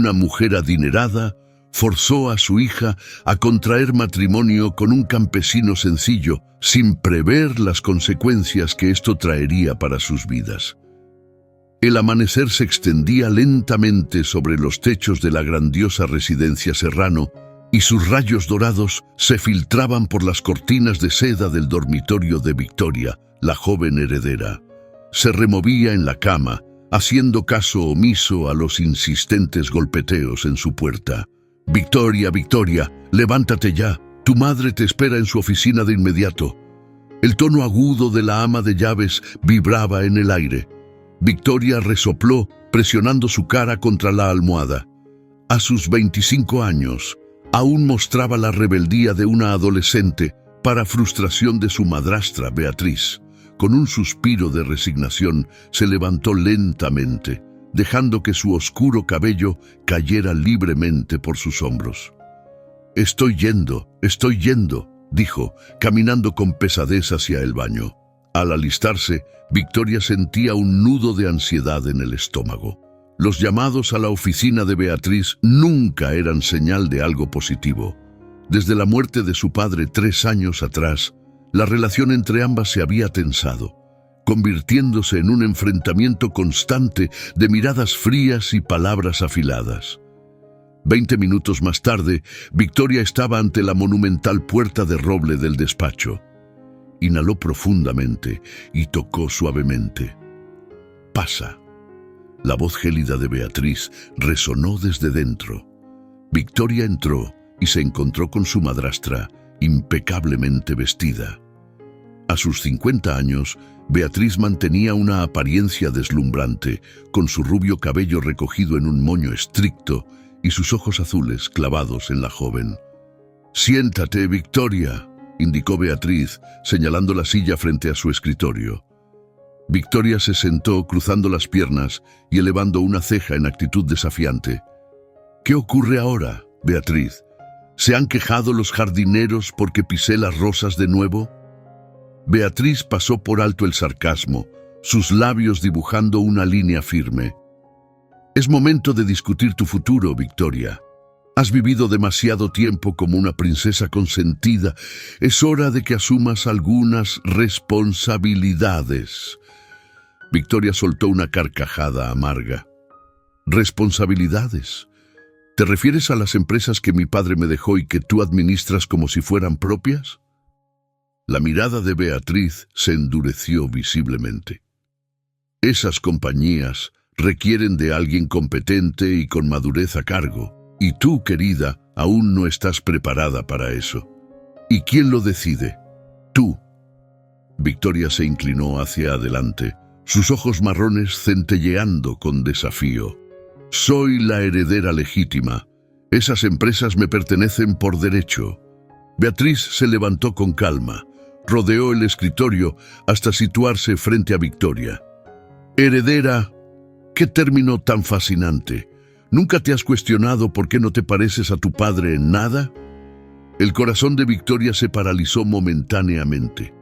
una mujer adinerada, forzó a su hija a contraer matrimonio con un campesino sencillo, sin prever las consecuencias que esto traería para sus vidas. El amanecer se extendía lentamente sobre los techos de la grandiosa residencia Serrano, y sus rayos dorados se filtraban por las cortinas de seda del dormitorio de Victoria, la joven heredera. Se removía en la cama, haciendo caso omiso a los insistentes golpeteos en su puerta. «Victoria, Victoria, levántate ya. Tu madre te espera en su oficina de inmediato». El tono agudo de la ama de llaves vibraba en el aire. Victoria resopló, presionando su cara contra la almohada. A sus 25 años, aún mostraba la rebeldía de una adolescente, para frustración de su madrastra, Beatriz. Con un suspiro de resignación, se levantó lentamente, dejando que su oscuro cabello cayera libremente por sus hombros. Estoy yendo, dijo, caminando con pesadez hacia el baño. Al alistarse, Victoria sentía un nudo de ansiedad en el estómago. Los llamados a la oficina de Beatriz nunca eran señal de algo positivo. Desde la muerte de su padre 3 años atrás, la relación entre ambas se había tensado, convirtiéndose en un enfrentamiento constante de miradas frías y palabras afiladas. 20 minutos más tarde, Victoria estaba ante la monumental puerta de roble del despacho. Inhaló profundamente y tocó suavemente. «Pasa». La voz gélida de Beatriz resonó desde dentro. Victoria entró y se encontró con su madrastra, impecablemente vestida. A sus 50 años, Beatriz mantenía una apariencia deslumbrante, con su rubio cabello recogido en un moño estricto y sus ojos azules clavados en la joven. «Siéntate, Victoria», indicó Beatriz, señalando la silla frente a su escritorio. Victoria se sentó cruzando las piernas y elevando una ceja en actitud desafiante. «¿Qué ocurre ahora, Beatriz? ¿Se han quejado los jardineros porque pisé las rosas de nuevo?» Beatriz pasó por alto el sarcasmo, sus labios dibujando una línea firme. «Es momento de discutir tu futuro, Victoria. Has vivido demasiado tiempo como una princesa consentida. Es hora de que asumas algunas responsabilidades». Victoria soltó una carcajada amarga. «¿Responsabilidades? ¿Te refieres a las empresas que mi padre me dejó y que tú administras como si fueran propias?» La mirada de Beatriz se endureció visiblemente. «Esas compañías requieren de alguien competente y con madurez a cargo, y tú, querida, aún no estás preparada para eso. ¿Y quién lo decide? Tú». Victoria se inclinó hacia adelante, sus ojos marrones centelleando con desafío. «Soy la heredera legítima. Esas empresas me pertenecen por derecho». Beatriz se levantó con calma, rodeó el escritorio hasta situarse frente a Victoria. «Heredera, qué término tan fascinante. ¿Nunca te has cuestionado por qué no te pareces a tu padre en nada?» El corazón de Victoria se paralizó momentáneamente.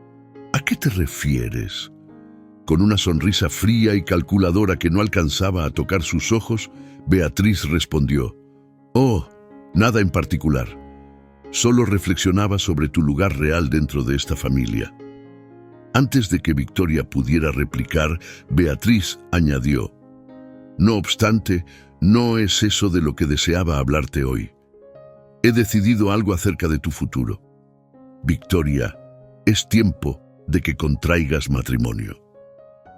«¿A qué te refieres?» Con una sonrisa fría y calculadora que no alcanzaba a tocar sus ojos, Beatriz respondió: «Oh, nada en particular. Solo reflexionaba sobre tu lugar real dentro de esta familia». Antes de que Victoria pudiera replicar, Beatriz añadió: «No obstante, no es eso de lo que deseaba hablarte hoy. He decidido algo acerca de tu futuro. Victoria, es tiempo de que contraigas matrimonio».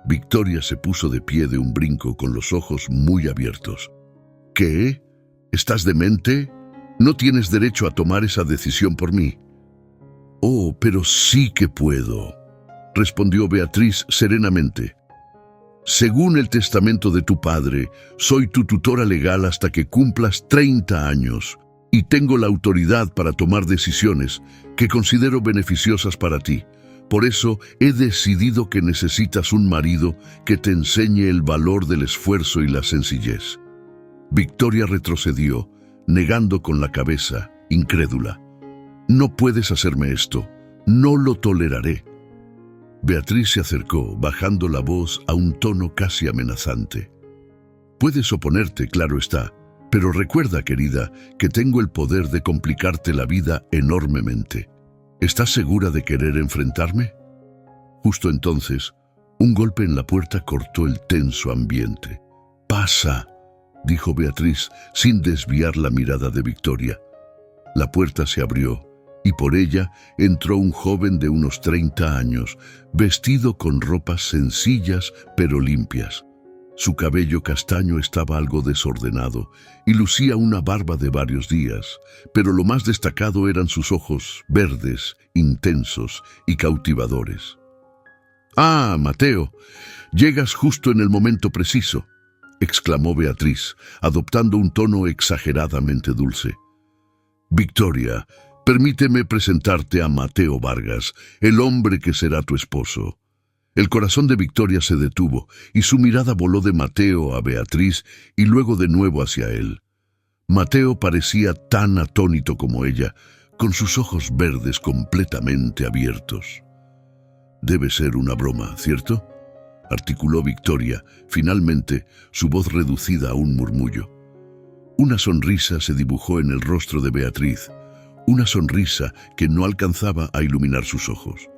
Victoria se puso de pie de un brinco con los ojos muy abiertos. «¿Qué? ¿Estás demente? No tienes derecho a tomar esa decisión por mí». «Oh, pero sí que puedo», respondió Beatriz serenamente. «Según el testamento de tu padre, soy tu tutora legal hasta que cumplas 30 años y tengo la autoridad para tomar decisiones que considero beneficiosas para ti. Por eso he decidido que necesitas un marido que te enseñe el valor del esfuerzo y la sencillez». Victoria retrocedió, negando con la cabeza, incrédula. «No puedes hacerme esto. No lo toleraré». Beatriz se acercó, bajando la voz a un tono casi amenazante. «Puedes oponerte, claro está, Pero recuerda, querida, que tengo el poder de complicarte la vida enormemente. ¿Estás segura de querer enfrentarme? Justo entonces, un golpe en la puerta cortó el tenso ambiente. «Pasa», dijo Beatriz sin desviar la mirada de Victoria. La puerta se abrió y por ella entró un joven de unos 30 años, vestido con ropas sencillas pero limpias. Su cabello castaño estaba algo desordenado y lucía una barba de varios días, pero lo más destacado eran sus ojos verdes, intensos y cautivadores. «Ah, Mateo, llegas justo en el momento preciso», exclamó Beatriz, adoptando un tono exageradamente dulce. «Victoria, permíteme presentarte a Mateo Vargas, el hombre que será tu esposo». El corazón de Victoria se detuvo y su mirada voló de Mateo a Beatriz y luego de nuevo hacia él. Mateo parecía tan atónito como ella, con sus ojos verdes completamente abiertos. «Debe ser una broma, ¿cierto?», articuló Victoria, finalmente, su voz reducida a un murmullo. Una sonrisa se dibujó en el rostro de Beatriz, una sonrisa que no alcanzaba a iluminar sus ojos.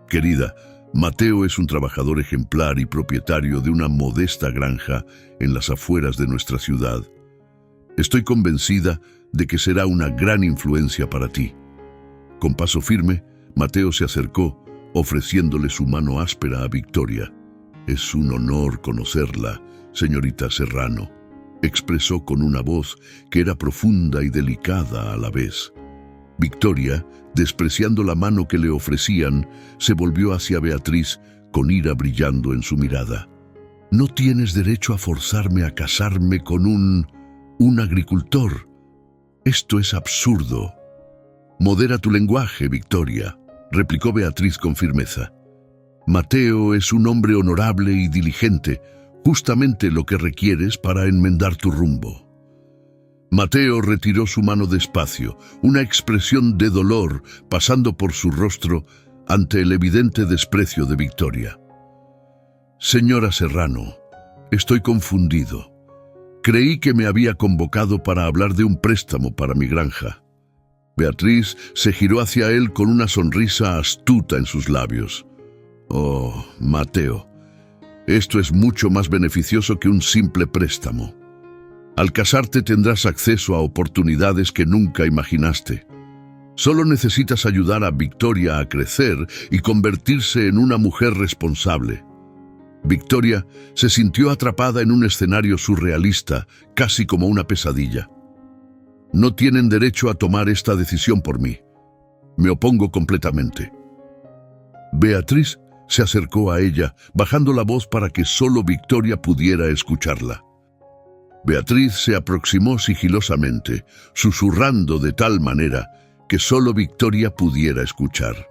«Querida, Mateo es un trabajador ejemplar y propietario de una modesta granja en las afueras de nuestra ciudad. Estoy convencida de que será una gran influencia para ti». Con paso firme, Mateo se acercó, ofreciéndole su mano áspera a Victoria. «Es un honor conocerla, señorita Serrano», expresó con una voz que era profunda y delicada a la vez. Victoria, despreciando la mano que le ofrecían, se volvió hacia Beatriz con ira brillando en su mirada. «No tienes derecho a forzarme a casarme con un agricultor. Esto es absurdo». «Modera tu lenguaje, Victoria», replicó Beatriz con firmeza. «Mateo es un hombre honorable y diligente, justamente lo que requieres para enmendar tu rumbo». Mateo retiró su mano despacio, una expresión de dolor pasando por su rostro ante el evidente desprecio de Victoria. «Señora Serrano, estoy confundido. Creí que me había convocado para hablar de un préstamo para mi granja». Beatriz se giró hacia él con una sonrisa astuta en sus labios. «Oh, Mateo, esto es mucho más beneficioso que un simple préstamo. Al casarte tendrás acceso a oportunidades que nunca imaginaste. Solo necesitas ayudar a Victoria a crecer y convertirse en una mujer responsable». Victoria se sintió atrapada en un escenario surrealista, casi como una pesadilla. «No tienen derecho a tomar esta decisión por mí. Me opongo completamente». Beatriz se acercó a ella, bajando la voz para que solo Victoria pudiera escucharla. Beatriz se aproximó sigilosamente, susurrando de tal manera que solo Victoria pudiera escuchar.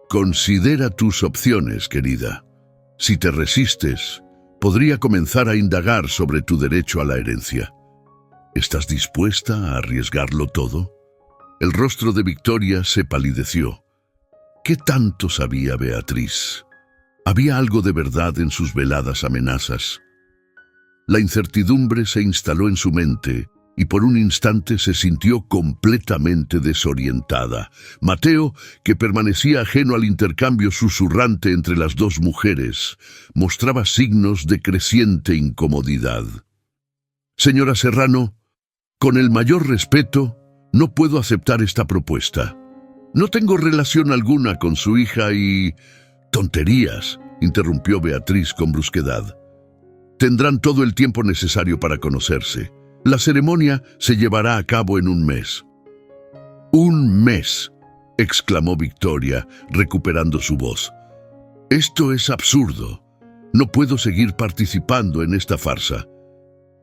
«Considera tus opciones, querida. Si te resistes, podría comenzar a indagar sobre tu derecho a la herencia. ¿Estás dispuesta a arriesgarlo todo?». El rostro de Victoria se palideció. ¿Qué tanto sabía Beatriz? Había algo de verdad en sus veladas amenazas. La incertidumbre se instaló en su mente y por un instante se sintió completamente desorientada. Mateo, que permanecía ajeno al intercambio susurrante entre las dos mujeres, mostraba signos de creciente incomodidad. «Señora Serrano, con el mayor respeto, no puedo aceptar esta propuesta. No tengo relación alguna con su hija y...». «Tonterías», interrumpió Beatriz con brusquedad. «Tendrán todo el tiempo necesario para conocerse. La ceremonia se llevará a cabo en un mes». «¿Un mes?», exclamó Victoria, recuperando su voz. «Esto es absurdo. No puedo seguir participando en esta farsa».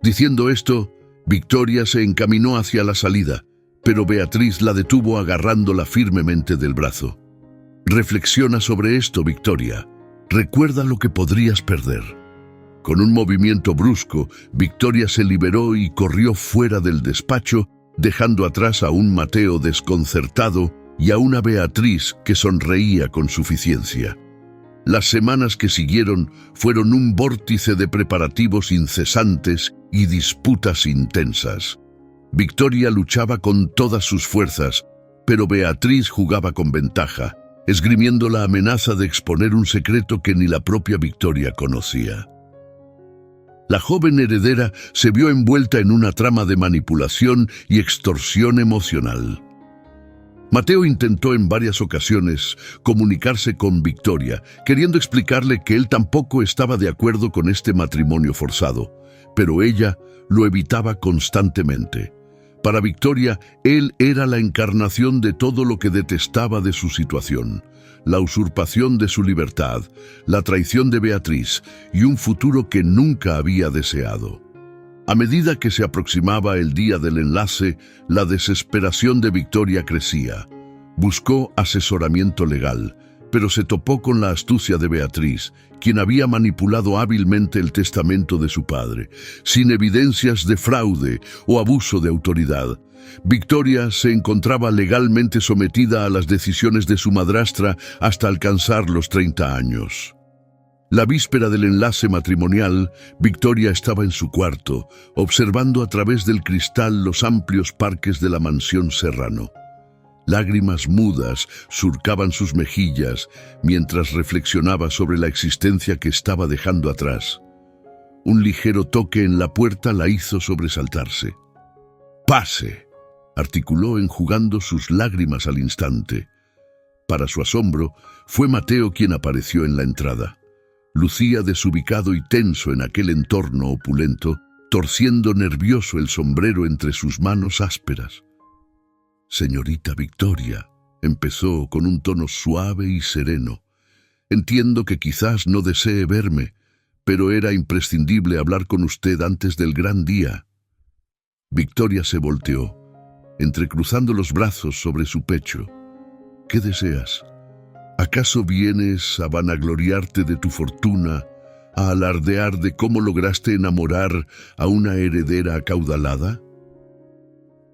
Diciendo esto, Victoria se encaminó hacia la salida, pero Beatriz la detuvo agarrándola firmemente del brazo. «Reflexiona sobre esto, Victoria. Recuerda lo que podrías perder». Con un movimiento brusco, Victoria se liberó y corrió fuera del despacho, dejando atrás a un Mateo desconcertado y a una Beatriz que sonreía con suficiencia. Las semanas que siguieron fueron un vórtice de preparativos incesantes y disputas intensas. Victoria luchaba con todas sus fuerzas, pero Beatriz jugaba con ventaja, esgrimiendo la amenaza de exponer un secreto que ni la propia Victoria conocía. La joven heredera se vio envuelta en una trama de manipulación y extorsión emocional. Mateo intentó en varias ocasiones comunicarse con Victoria, queriendo explicarle que él tampoco estaba de acuerdo con este matrimonio forzado, pero ella lo evitaba constantemente. Para Victoria, él era la encarnación de todo lo que detestaba de su situación: la usurpación de su libertad, la traición de Beatriz y un futuro que nunca había deseado. A medida que se aproximaba el día del enlace, la desesperación de Victoria crecía. Buscó asesoramiento legal, pero se topó con la astucia de Beatriz, quien había manipulado hábilmente el testamento de su padre, sin evidencias de fraude o abuso de autoridad. Victoria se encontraba legalmente sometida a las decisiones de su madrastra hasta alcanzar los 30 años. La víspera del enlace matrimonial, Victoria estaba en su cuarto, observando a través del cristal los amplios parques de la mansión Serrano. Lágrimas mudas surcaban sus mejillas mientras reflexionaba sobre la existencia que estaba dejando atrás. Un ligero toque en la puerta la hizo sobresaltarse. «¡Pase!», articuló enjugando sus lágrimas al instante. Para su asombro, fue Mateo quien apareció en la entrada. Lucía desubicado y tenso en aquel entorno opulento, torciendo nervioso el sombrero entre sus manos ásperas. «Señorita Victoria», empezó con un tono suave y sereno, «entiendo que quizás no desee verme, pero era imprescindible hablar con usted antes del gran día». Victoria se volteó, entrecruzando los brazos sobre su pecho. «¿Qué deseas? ¿Acaso vienes a vanagloriarte de tu fortuna, a alardear de cómo lograste enamorar a una heredera acaudalada?»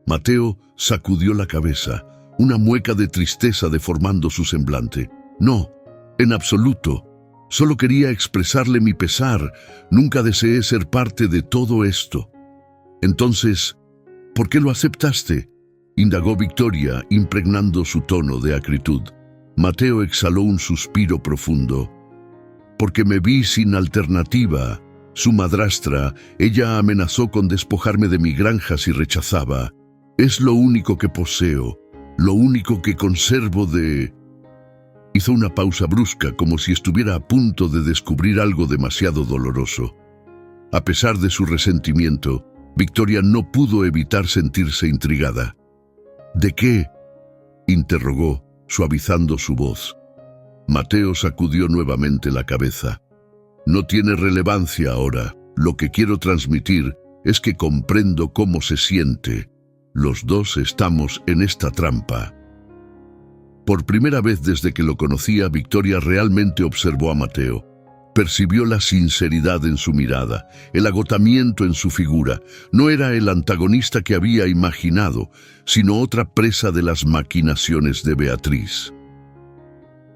Mateo sacudió la cabeza, una mueca de tristeza deformando su semblante. «No, en absoluto. Solo quería expresarle mi pesar. Nunca deseé ser parte de todo esto». «Entonces, ¿por qué lo aceptaste?», indagó Victoria, impregnando su tono de acritud. Mateo exhaló un suspiro profundo. «Porque me vi sin alternativa. Su madrastra, ella amenazó con despojarme de mi granja si rechazaba. Es lo único que poseo, lo único que conservo de...». Hizo una pausa brusca, como si estuviera a punto de descubrir algo demasiado doloroso. A pesar de su resentimiento, Victoria no pudo evitar sentirse intrigada. «¿De qué?», interrogó, suavizando su voz. Mateo sacudió nuevamente la cabeza. «No tiene relevancia ahora. Lo que quiero transmitir es que comprendo cómo se siente. Los dos estamos en esta trampa». Por primera vez desde que lo conocía, Victoria realmente observó a Mateo. Percibió la sinceridad en su mirada, el agotamiento en su figura. No era el antagonista que había imaginado, sino otra presa de las maquinaciones de Beatriz.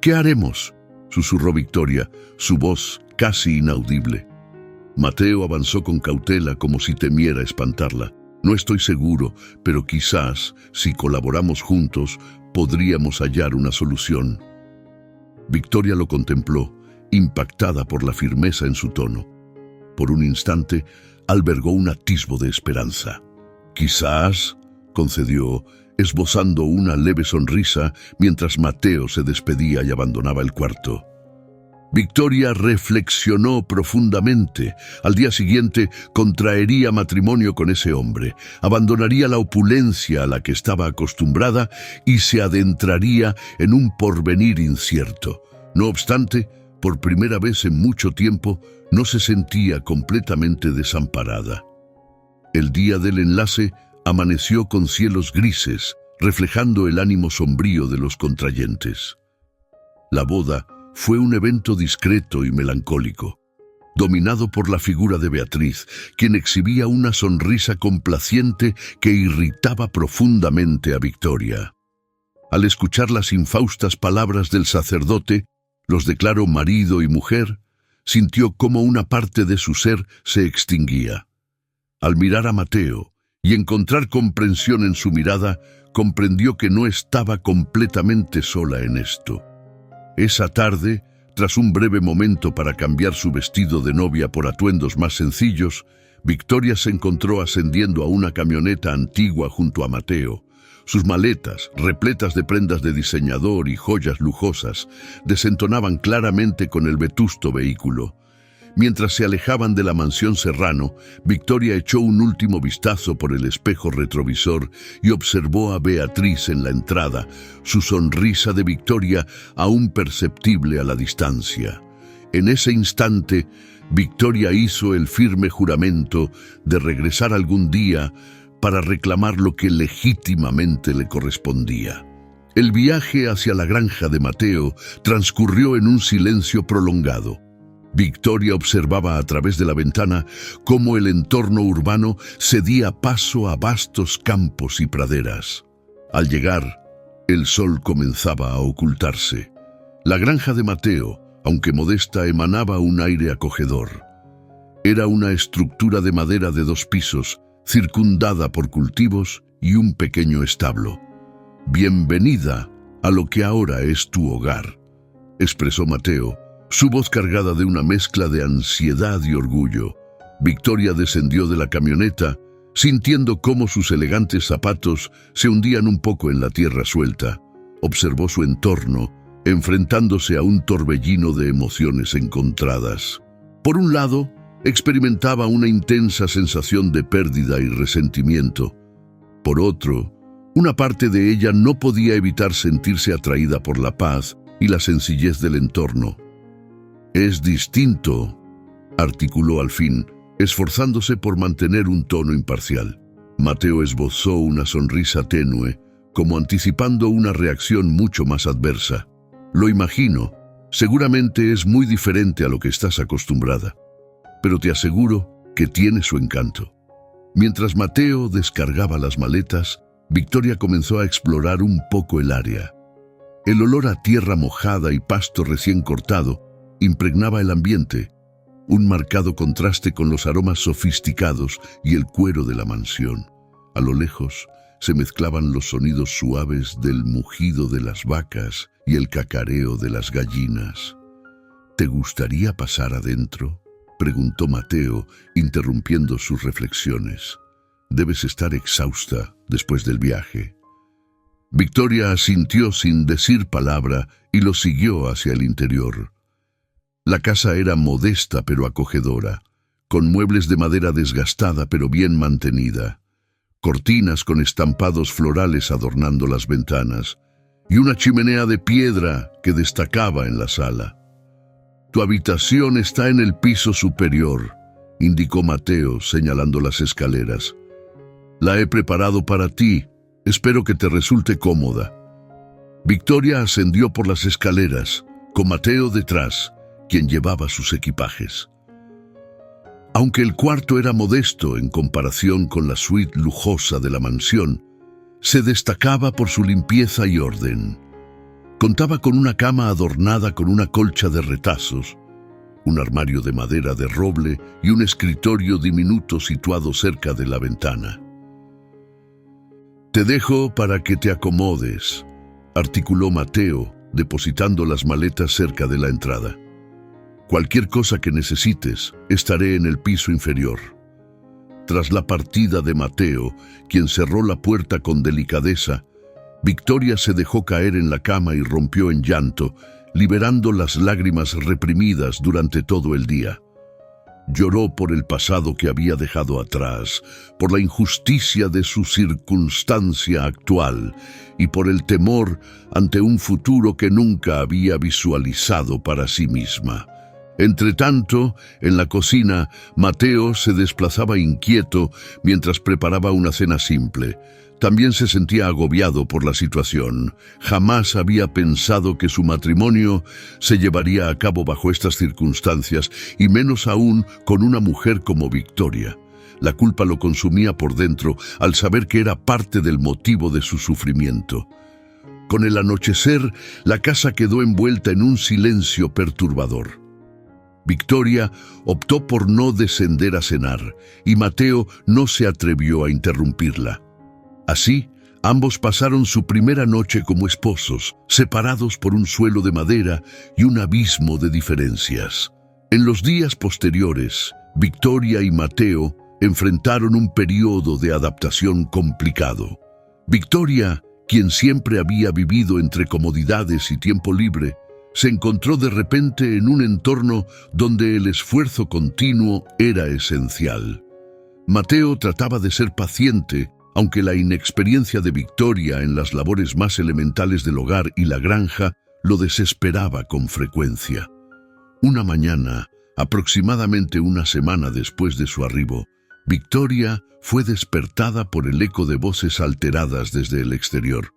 «¿Qué haremos?», susurró Victoria, su voz casi inaudible. Mateo avanzó con cautela, como si temiera espantarla. «No estoy seguro, pero quizás, si colaboramos juntos, podríamos hallar una solución». Victoria lo contempló, impactada por la firmeza en su tono. Por un instante, albergó un atisbo de esperanza. «Quizás», concedió, esbozando una leve sonrisa mientras Mateo se despedía y abandonaba el cuarto. Victoria reflexionó profundamente. Al día siguiente contraería matrimonio con ese hombre, abandonaría la opulencia a la que estaba acostumbrada y se adentraría en un porvenir incierto. No obstante, por primera vez en mucho tiempo, no se sentía completamente desamparada. El día del enlace amaneció con cielos grises, reflejando el ánimo sombrío de los contrayentes. La boda fue un evento discreto y melancólico, dominado por la figura de Beatriz, quien exhibía una sonrisa complaciente que irritaba profundamente a Victoria. Al escuchar las infaustas palabras del sacerdote, los declaró marido y mujer, sintió cómo una parte de su ser se extinguía. Al mirar a Mateo y encontrar comprensión en su mirada, comprendió que no estaba completamente sola en esto. Esa tarde, tras un breve momento para cambiar su vestido de novia por atuendos más sencillos, Victoria se encontró ascendiendo a una camioneta antigua junto a Mateo. Sus maletas, repletas de prendas de diseñador y joyas lujosas, desentonaban claramente con el vetusto vehículo. Mientras se alejaban de la mansión Serrano, Victoria echó un último vistazo por el espejo retrovisor y observó a Beatriz en la entrada, su sonrisa de victoria aún perceptible a la distancia. En ese instante, Victoria hizo el firme juramento de regresar algún día para reclamar lo que legítimamente le correspondía. El viaje hacia la granja de Mateo transcurrió en un silencio prolongado. Victoria observaba a través de la ventana cómo el entorno urbano cedía paso a vastos campos y praderas. Al llegar, el sol comenzaba a ocultarse. La granja de Mateo, aunque modesta, emanaba un aire acogedor. Era una estructura de madera de 2 pisos, circundada por cultivos y un pequeño establo. «Bienvenida a lo que ahora es tu hogar», expresó Mateo, su voz cargada de una mezcla de ansiedad y orgullo. Victoria descendió de la camioneta, sintiendo cómo sus elegantes zapatos se hundían un poco en la tierra suelta. Observó su entorno, enfrentándose a un torbellino de emociones encontradas. Por un lado, experimentaba una intensa sensación de pérdida y resentimiento. Por otro, una parte de ella no podía evitar sentirse atraída por la paz y la sencillez del entorno. «Es distinto», articuló al fin, esforzándose por mantener un tono imparcial. Mateo esbozó una sonrisa tenue, como anticipando una reacción mucho más adversa. «Lo imagino, seguramente es muy diferente a lo que estás acostumbrada, pero te aseguro que tiene su encanto». Mientras Mateo descargaba las maletas, Victoria comenzó a explorar un poco el área. El olor a tierra mojada y pasto recién cortado impregnaba el ambiente, un marcado contraste con los aromas sofisticados y el cuero de la mansión. A lo lejos se mezclaban los sonidos suaves del mugido de las vacas y el cacareo de las gallinas. «¿Te gustaría pasar adentro?», preguntó Mateo, interrumpiendo sus reflexiones. «Debes estar exhausta después del viaje». Victoria asintió sin decir palabra y lo siguió hacia el interior. La casa era modesta pero acogedora, con muebles de madera desgastada pero bien mantenida, cortinas con estampados florales adornando las ventanas y una chimenea de piedra que destacaba en la sala. «Tu habitación está en el piso superior», indicó Mateo, señalando las escaleras. «La he preparado para ti. Espero que te resulte cómoda». Victoria ascendió por las escaleras, con Mateo detrás, quien llevaba sus equipajes. Aunque el cuarto era modesto en comparación con la suite lujosa de la mansión, se destacaba por su limpieza y orden. Contaba con una cama adornada con una colcha de retazos, un armario de madera de roble y un escritorio diminuto situado cerca de la ventana. «Te dejo para que te acomodes», articuló Mateo, depositando las maletas cerca de la entrada. «Cualquier cosa que necesites, estaré en el piso inferior». Tras la partida de Mateo, quien cerró la puerta con delicadeza, Victoria se dejó caer en la cama y rompió en llanto, liberando las lágrimas reprimidas durante todo el día. Lloró por el pasado que había dejado atrás, por la injusticia de su circunstancia actual y por el temor ante un futuro que nunca había visualizado para sí misma. Entretanto, en la cocina, Mateo se desplazaba inquieto mientras preparaba una cena simple. También se sentía agobiado por la situación. Jamás había pensado que su matrimonio se llevaría a cabo bajo estas circunstancias, y menos aún con una mujer como Victoria. La culpa lo consumía por dentro al saber que era parte del motivo de su sufrimiento. Con el anochecer, la casa quedó envuelta en un silencio perturbador. Victoria optó por no descender a cenar, y Mateo no se atrevió a interrumpirla. Así, ambos pasaron su primera noche como esposos, separados por un suelo de madera y un abismo de diferencias. En los días posteriores, Victoria y Mateo enfrentaron un periodo de adaptación complicado. Victoria, quien siempre había vivido entre comodidades y tiempo libre, se encontró de repente en un entorno donde el esfuerzo continuo era esencial. Mateo trataba de ser paciente, aunque la inexperiencia de Victoria en las labores más elementales del hogar y la granja lo desesperaba con frecuencia. Una mañana, aproximadamente una semana después de su arribo, Victoria fue despertada por el eco de voces alteradas desde el exterior.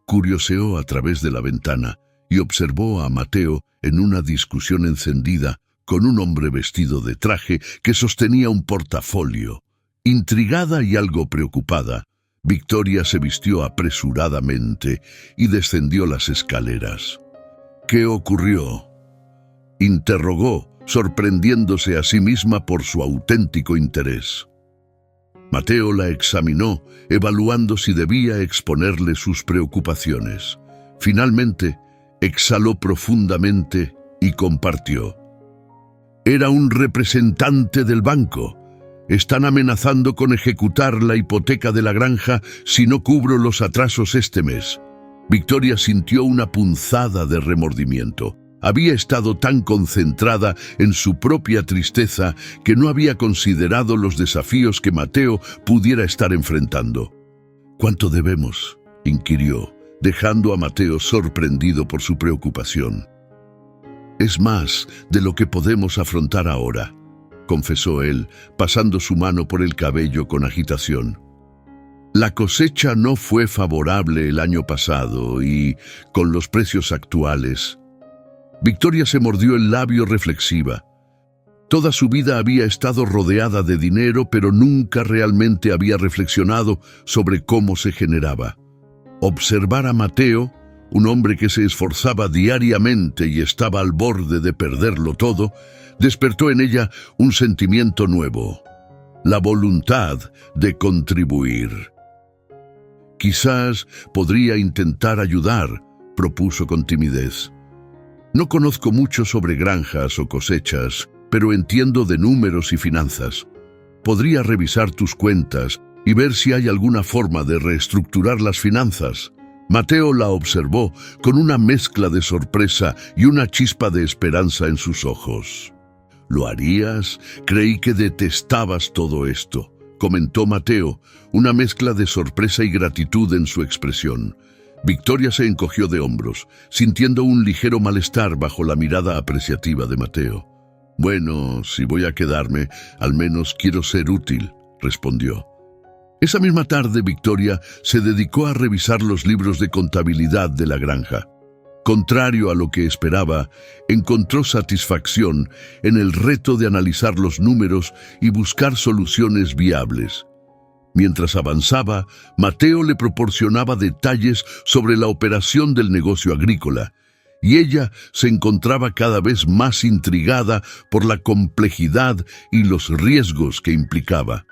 Curioseó a través de la ventana y observó a Mateo en una discusión encendida con un hombre vestido de traje que sostenía un portafolio. Intrigada y algo preocupada, Victoria se vistió apresuradamente y descendió las escaleras. ¿Qué ocurrió?, interrogó, sorprendiéndose a sí misma por su auténtico interés. Mateo la examinó, evaluando si debía exponerle sus preocupaciones. Finalmente, exhaló profundamente y compartió. Era un representante del banco. Están amenazando con ejecutar la hipoteca de la granja si no cubro los atrasos este mes. Victoria sintió una punzada de remordimiento. Había estado tan concentrada en su propia tristeza que no había considerado los desafíos que Mateo pudiera estar enfrentando. ¿Cuánto debemos?, inquirió, dejando a Mateo sorprendido por su preocupación. Es más de lo que podemos afrontar ahora, confesó él, pasando su mano por el cabello con agitación. La cosecha no fue favorable el año pasado y, con los precios actuales... Victoria se mordió el labio reflexiva. Toda su vida había estado rodeada de dinero, pero nunca realmente había reflexionado sobre cómo se generaba. Observar a Mateo, un hombre que se esforzaba diariamente y estaba al borde de perderlo todo, despertó en ella un sentimiento nuevo: la voluntad de contribuir. Quizás podría intentar ayudar, propuso con timidez. No conozco mucho sobre granjas o cosechas, pero entiendo de números y finanzas. Podría revisar tus cuentas y ver si hay alguna forma de reestructurar las finanzas. Mateo la observó con una mezcla de sorpresa y una chispa de esperanza en sus ojos. ¿Lo harías? Creí que detestabas todo esto, comentó Mateo, una mezcla de sorpresa y gratitud en su expresión. Victoria se encogió de hombros, sintiendo un ligero malestar bajo la mirada apreciativa de Mateo. Bueno, si voy a quedarme, al menos quiero ser útil, respondió. Esa misma tarde, Victoria se dedicó a revisar los libros de contabilidad de la granja. Contrario a lo que esperaba, encontró satisfacción en el reto de analizar los números y buscar soluciones viables. Mientras avanzaba, Mateo le proporcionaba detalles sobre la operación del negocio agrícola, y ella se encontraba cada vez más intrigada por la complejidad y los riesgos que implicaba.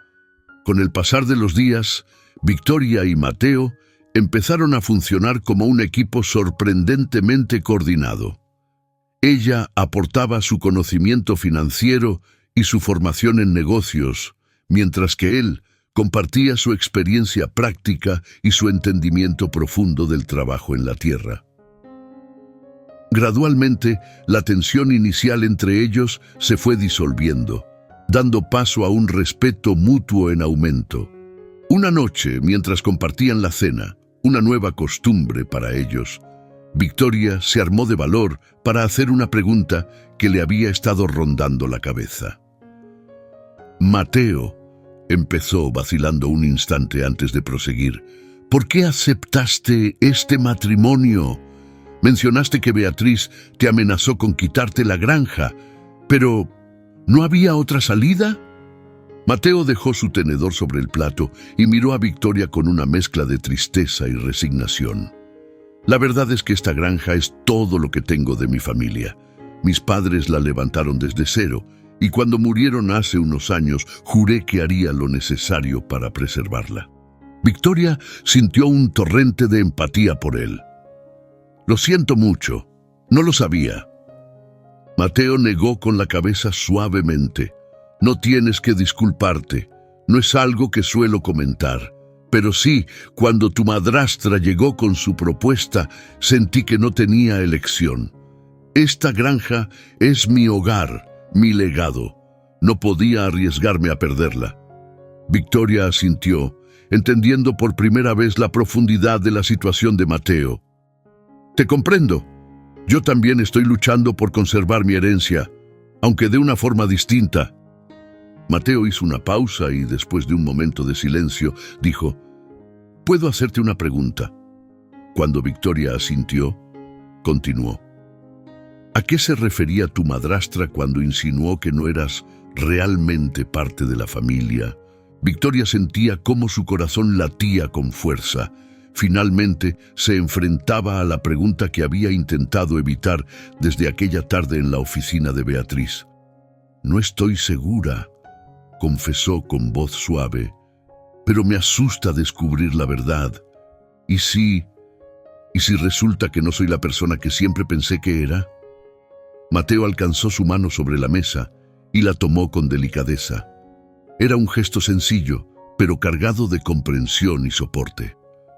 Con el pasar de los días, Victoria y Mateo empezaron a funcionar como un equipo sorprendentemente coordinado. Ella aportaba su conocimiento financiero y su formación en negocios, mientras que él compartía su experiencia práctica y su entendimiento profundo del trabajo en la tierra. Gradualmente, la tensión inicial entre ellos se fue disolviendo, dando paso a un respeto mutuo en aumento. Una noche, mientras compartían la cena, una nueva costumbre para ellos, Victoria se armó de valor para hacer una pregunta que le había estado rondando la cabeza. Mateo, empezó vacilando un instante antes de proseguir, ¿por qué aceptaste este matrimonio? Mencionaste que Beatriz te amenazó con quitarte la granja, pero ¿no había otra salida? Mateo dejó su tenedor sobre el plato y miró a Victoria con una mezcla de tristeza y resignación. La verdad es que esta granja es todo lo que tengo de mi familia. Mis padres la levantaron desde cero, y cuando murieron hace unos años, juré que haría lo necesario para preservarla. Victoria sintió un torrente de empatía por él. Lo siento mucho, no lo sabía. Mateo negó con la cabeza suavemente. No tienes que disculparte, no es algo que suelo comentar. Pero sí, cuando tu madrastra llegó con su propuesta, sentí que no tenía elección. Esta granja es mi hogar, mi legado. No podía arriesgarme a perderla. Victoria asintió, entendiendo por primera vez la profundidad de la situación de Mateo. Te comprendo. Yo también estoy luchando por conservar mi herencia, aunque de una forma distinta. Mateo hizo una pausa y, después de un momento de silencio, dijo: ¿Puedo hacerte una pregunta? Cuando Victoria asintió, continuó: ¿a qué se refería tu madrastra cuando insinuó que no eras realmente parte de la familia? Victoria sentía cómo su corazón latía con fuerza. Finalmente se enfrentaba a la pregunta que había intentado evitar desde aquella tarde en la oficina de Beatriz. No estoy segura, confesó con voz suave, pero me asusta descubrir la verdad. ¿Y si resulta que no soy la persona que siempre pensé que era? Mateo alcanzó su mano sobre la mesa y la tomó con delicadeza. Era un gesto sencillo, pero cargado de comprensión y soporte.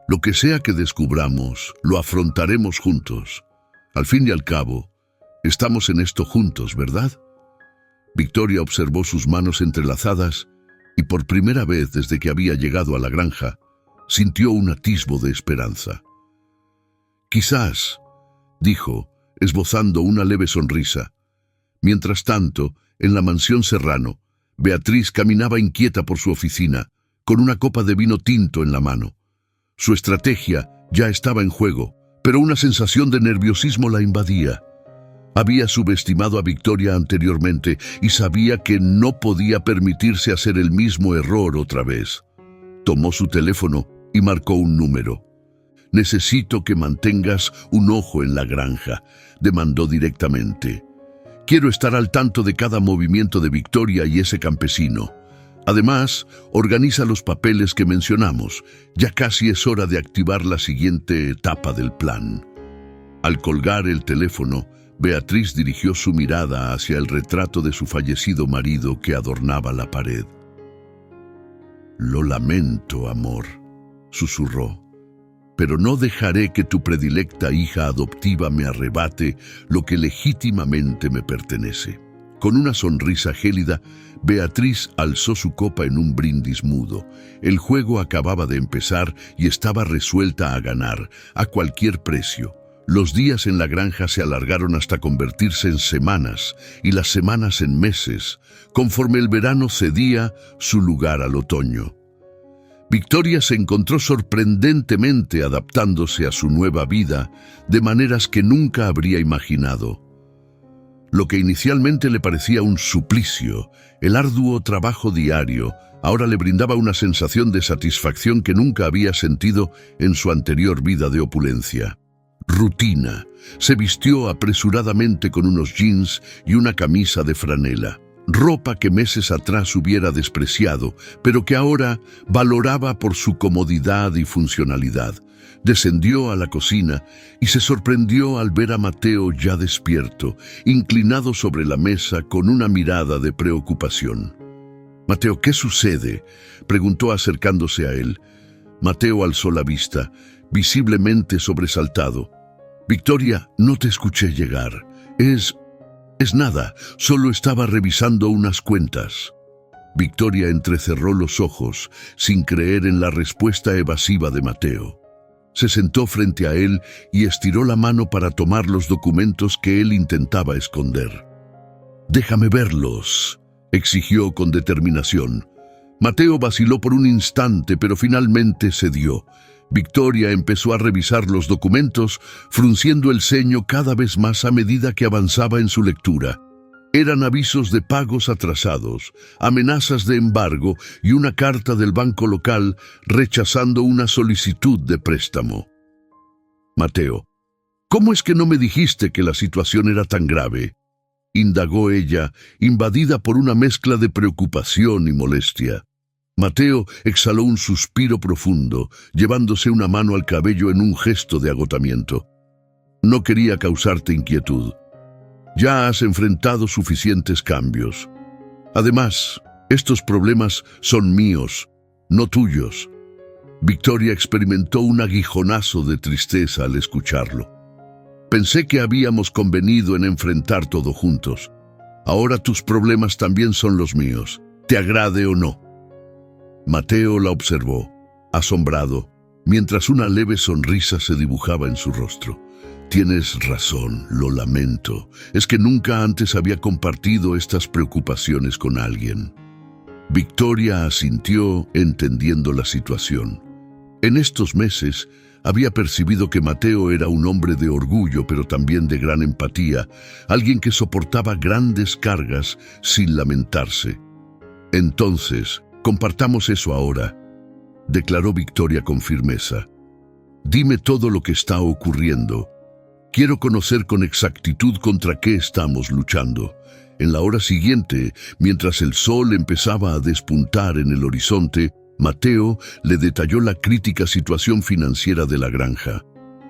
Lo que sea que descubramos, lo afrontaremos juntos. Al fin y al cabo, estamos en esto juntos, ¿verdad? Victoria observó sus manos entrelazadas y por primera vez desde que había llegado a la granja, sintió un atisbo de esperanza. Quizás, dijo, esbozando una leve sonrisa. Mientras tanto, en la mansión Serrano, Beatriz caminaba inquieta por su oficina, con una copa de vino tinto en la mano. Su estrategia ya estaba en juego, pero una sensación de nerviosismo la invadía. Había subestimado a Victoria anteriormente y sabía que no podía permitirse hacer el mismo error otra vez. Tomó su teléfono y marcó un número. «Necesito que mantengas un ojo en la granja», demandó directamente. «Quiero estar al tanto de cada movimiento de Victoria y ese campesino. Además, organiza los papeles que mencionamos. Ya casi es hora de activar la siguiente etapa del plan». Al colgar el teléfono, Beatriz dirigió su mirada hacia el retrato de su fallecido marido que adornaba la pared. «Lo lamento, amor», susurró, «pero no dejaré que tu predilecta hija adoptiva me arrebate lo que legítimamente me pertenece». Con una sonrisa gélida, Beatriz alzó su copa en un brindis mudo. El juego acababa de empezar y estaba resuelta a ganar, a cualquier precio. Los días en la granja se alargaron hasta convertirse en semanas y las semanas en meses, conforme el verano cedía su lugar al otoño. Victoria se encontró sorprendentemente adaptándose a su nueva vida de maneras que nunca habría imaginado. Lo que inicialmente le parecía un suplicio, el arduo trabajo diario, ahora le brindaba una sensación de satisfacción que nunca había sentido en su anterior vida de opulencia. Rutina. Se vistió apresuradamente con unos jeans y una camisa de franela. Ropa que meses atrás hubiera despreciado, pero que ahora valoraba por su comodidad y funcionalidad. Descendió a la cocina y se sorprendió al ver a Mateo ya despierto, inclinado sobre la mesa con una mirada de preocupación. «Mateo, ¿qué sucede?», preguntó acercándose a él. Mateo alzó la vista, visiblemente sobresaltado. «Victoria, no te escuché llegar. Es nada, solo estaba revisando unas cuentas». Victoria entrecerró los ojos, sin creer en la respuesta evasiva de Mateo. Se sentó frente a él y estiró la mano para tomar los documentos que él intentaba esconder. «Déjame verlos», exigió con determinación. Mateo vaciló por un instante, pero finalmente cedió. Victoria empezó a revisar los documentos, frunciendo el ceño cada vez más a medida que avanzaba en su lectura. Eran avisos de pagos atrasados, amenazas de embargo y una carta del banco local rechazando una solicitud de préstamo. «Mateo, ¿cómo es que no me dijiste que la situación era tan grave?», indagó ella, invadida por una mezcla de preocupación y molestia. Mateo exhaló un suspiro profundo, llevándose una mano al cabello en un gesto de agotamiento. No quería causarte inquietud. Ya has enfrentado suficientes cambios. Además, estos problemas son míos, no tuyos. Victoria experimentó un aguijonazo de tristeza al escucharlo. Pensé que habíamos convenido en enfrentar todo juntos. Ahora tus problemas también son los míos, te agrade o no. Mateo la observó, asombrado, mientras una leve sonrisa se dibujaba en su rostro. Tienes razón, lo lamento. Es que nunca antes había compartido estas preocupaciones con alguien. Victoria asintió, entendiendo la situación. En estos meses, había percibido que Mateo era un hombre de orgullo, pero también de gran empatía, alguien que soportaba grandes cargas sin lamentarse. Entonces, compartamos eso ahora, declaró Victoria con firmeza. Dime todo lo que está ocurriendo. Quiero conocer con exactitud contra qué estamos luchando. En la hora siguiente, mientras el sol empezaba a despuntar en el horizonte, Mateo le detalló la crítica situación financiera de la granja.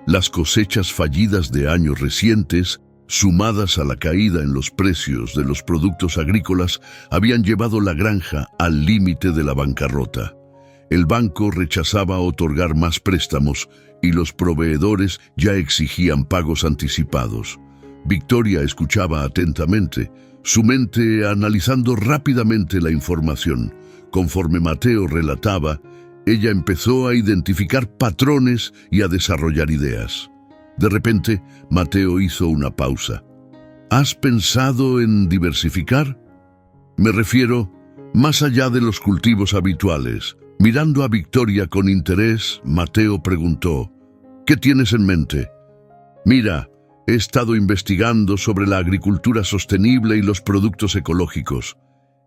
Las cosechas fallidas de años recientes, sumadas a la caída en los precios de los productos agrícolas, habían llevado la granja al límite de la bancarrota. El banco rechazaba otorgar más préstamos y los proveedores ya exigían pagos anticipados. Victoria escuchaba atentamente, su mente analizando rápidamente la información. Conforme Mateo relataba, ella empezó a identificar patrones y a desarrollar ideas. De repente, Mateo hizo una pausa. ¿Has pensado en diversificar? Me refiero más allá de los cultivos habituales. Mirando a Victoria con interés, Mateo preguntó, ¿qué tienes en mente? Mira, he estado investigando sobre la agricultura sostenible y los productos ecológicos.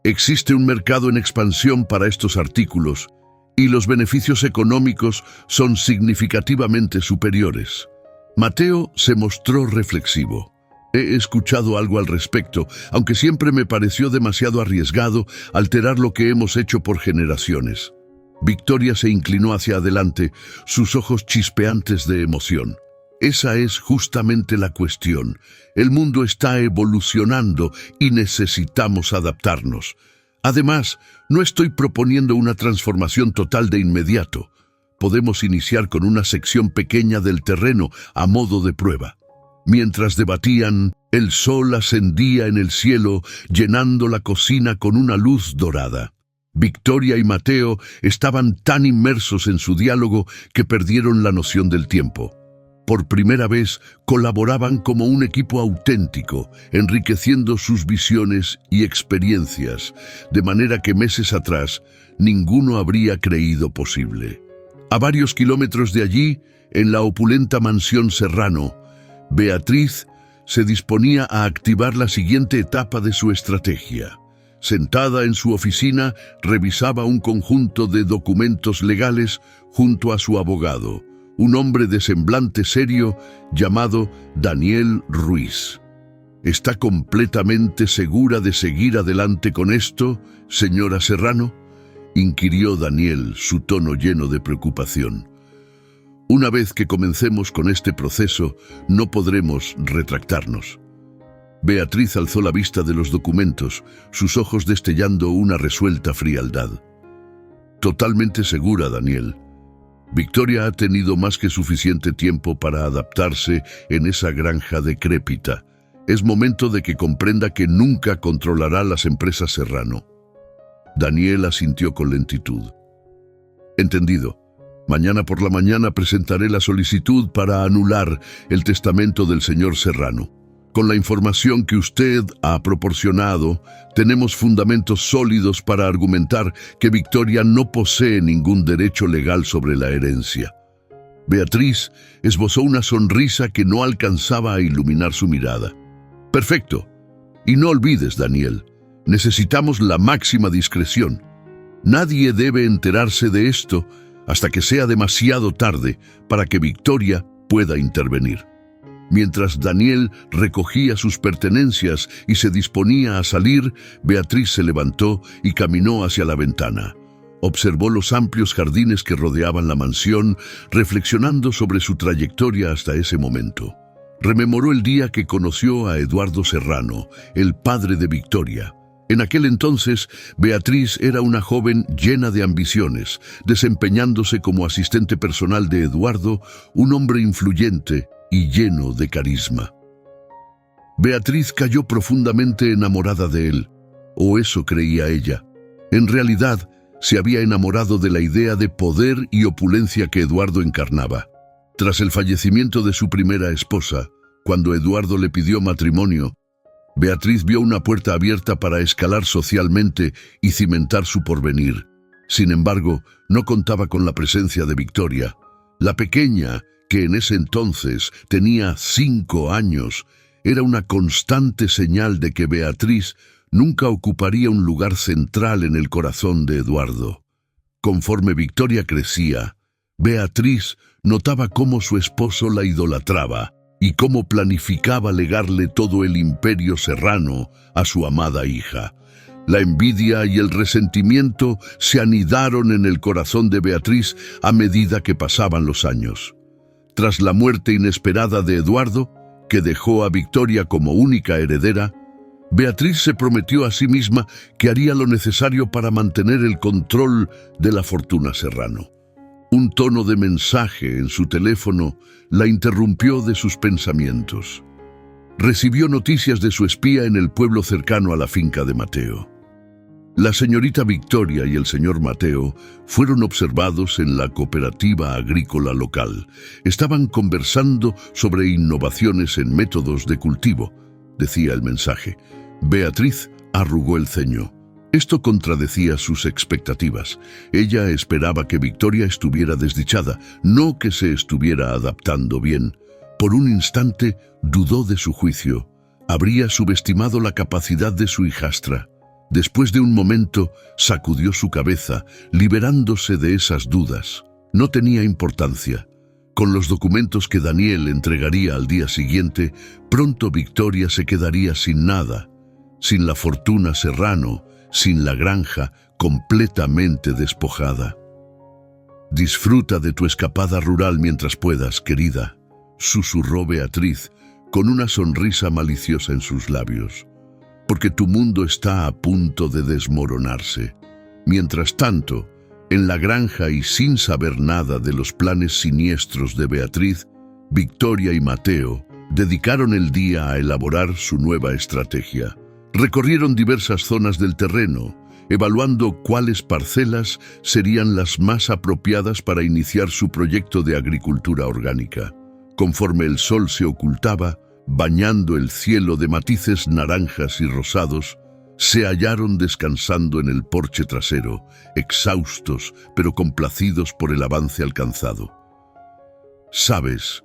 Existe un mercado en expansión para estos artículos y los beneficios económicos son significativamente superiores. Mateo se mostró reflexivo. He escuchado algo al respecto, aunque siempre me pareció demasiado arriesgado alterar lo que hemos hecho por generaciones. Victoria se inclinó hacia adelante, sus ojos chispeantes de emoción. Esa es justamente la cuestión. El mundo está evolucionando y necesitamos adaptarnos. Además, no estoy proponiendo una transformación total de inmediato. Podemos iniciar con una sección pequeña del terreno a modo de prueba. Mientras debatían, el sol ascendía en el cielo, llenando la cocina con una luz dorada. Victoria y Mateo estaban tan inmersos en su diálogo que perdieron la noción del tiempo. Por primera vez colaboraban como un equipo auténtico, enriqueciendo sus visiones y experiencias, de manera que meses atrás ninguno habría creído posible. A varios kilómetros de allí, en la opulenta mansión Serrano, Beatriz se disponía a activar la siguiente etapa de su estrategia. Sentada en su oficina, revisaba un conjunto de documentos legales junto a su abogado, un hombre de semblante serio llamado Daniel Ruiz. ¿Está completamente segura de seguir adelante con esto, señora Serrano?, inquirió Daniel, su tono lleno de preocupación. Una vez que comencemos con este proceso, no podremos retractarnos. Beatriz alzó la vista de los documentos, sus ojos destellando una resuelta frialdad. Totalmente segura, Daniel. Victoria ha tenido más que suficiente tiempo para adaptarse en esa granja decrépita. Es momento de que comprenda que nunca controlará las empresas Serrano. Daniel asintió con lentitud. Entendido. Mañana por la mañana presentaré la solicitud para anular el testamento del señor Serrano. Con la información que usted ha proporcionado, tenemos fundamentos sólidos para argumentar que Victoria no posee ningún derecho legal sobre la herencia. Beatriz esbozó una sonrisa que no alcanzaba a iluminar su mirada. Perfecto. Y no olvides, Daniel, necesitamos la máxima discreción. Nadie debe enterarse de esto hasta que sea demasiado tarde para que Victoria pueda intervenir. Mientras Daniel recogía sus pertenencias y se disponía a salir, Beatriz se levantó y caminó hacia la ventana. Observó los amplios jardines que rodeaban la mansión, reflexionando sobre su trayectoria hasta ese momento. Rememoró el día que conoció a Eduardo Serrano, el padre de Victoria. En aquel entonces, Beatriz era una joven llena de ambiciones, desempeñándose como asistente personal de Eduardo, un hombre influyente y lleno de carisma. Beatriz cayó profundamente enamorada de él, o eso creía ella. En realidad, se había enamorado de la idea de poder y opulencia que Eduardo encarnaba. Tras el fallecimiento de su primera esposa, cuando Eduardo le pidió matrimonio, Beatriz vio una puerta abierta para escalar socialmente y cimentar su porvenir. Sin embargo, no contaba con la presencia de Victoria. La pequeña, que en ese entonces tenía 5 años, era una constante señal de que Beatriz nunca ocuparía un lugar central en el corazón de Eduardo. Conforme Victoria crecía, Beatriz notaba cómo su esposo la idolatraba y cómo planificaba legarle todo el imperio serrano a su amada hija. La envidia y el resentimiento se anidaron en el corazón de Beatriz a medida que pasaban los años. Tras la muerte inesperada de Eduardo, que dejó a Victoria como única heredera, Beatriz se prometió a sí misma que haría lo necesario para mantener el control de la fortuna Serrano. Un tono de mensaje en su teléfono la interrumpió de sus pensamientos. Recibió noticias de su espía en el pueblo cercano a la finca de Mateo. La señorita Victoria y el señor Mateo fueron observados en la cooperativa agrícola local. Estaban conversando sobre innovaciones en métodos de cultivo, decía el mensaje. Beatriz arrugó el ceño. Esto contradecía sus expectativas. Ella esperaba que Victoria estuviera desdichada, no que se estuviera adaptando bien. Por un instante dudó de su juicio. Habría subestimado la capacidad de su hijastra. Después de un momento, sacudió su cabeza, liberándose de esas dudas. No tenía importancia. Con los documentos que Daniel entregaría al día siguiente, pronto Victoria se quedaría sin nada, sin la fortuna Serrano, sin la granja, completamente despojada. «Disfruta de tu escapada rural mientras puedas, querida», susurró Beatriz, con una sonrisa maliciosa en sus labios, «porque tu mundo está a punto de desmoronarse. Mientras tanto, en la granja y sin saber nada de los planes siniestros de Beatriz, Victoria y Mateo dedicaron el día a elaborar su nueva estrategia. Recorrieron diversas zonas del terreno, evaluando cuáles parcelas serían las más apropiadas para iniciar su proyecto de agricultura orgánica. Conforme el sol se ocultaba, bañando el cielo de matices naranjas y rosados, se hallaron descansando en el porche trasero, exhaustos pero complacidos por el avance alcanzado. «¿Sabes?»,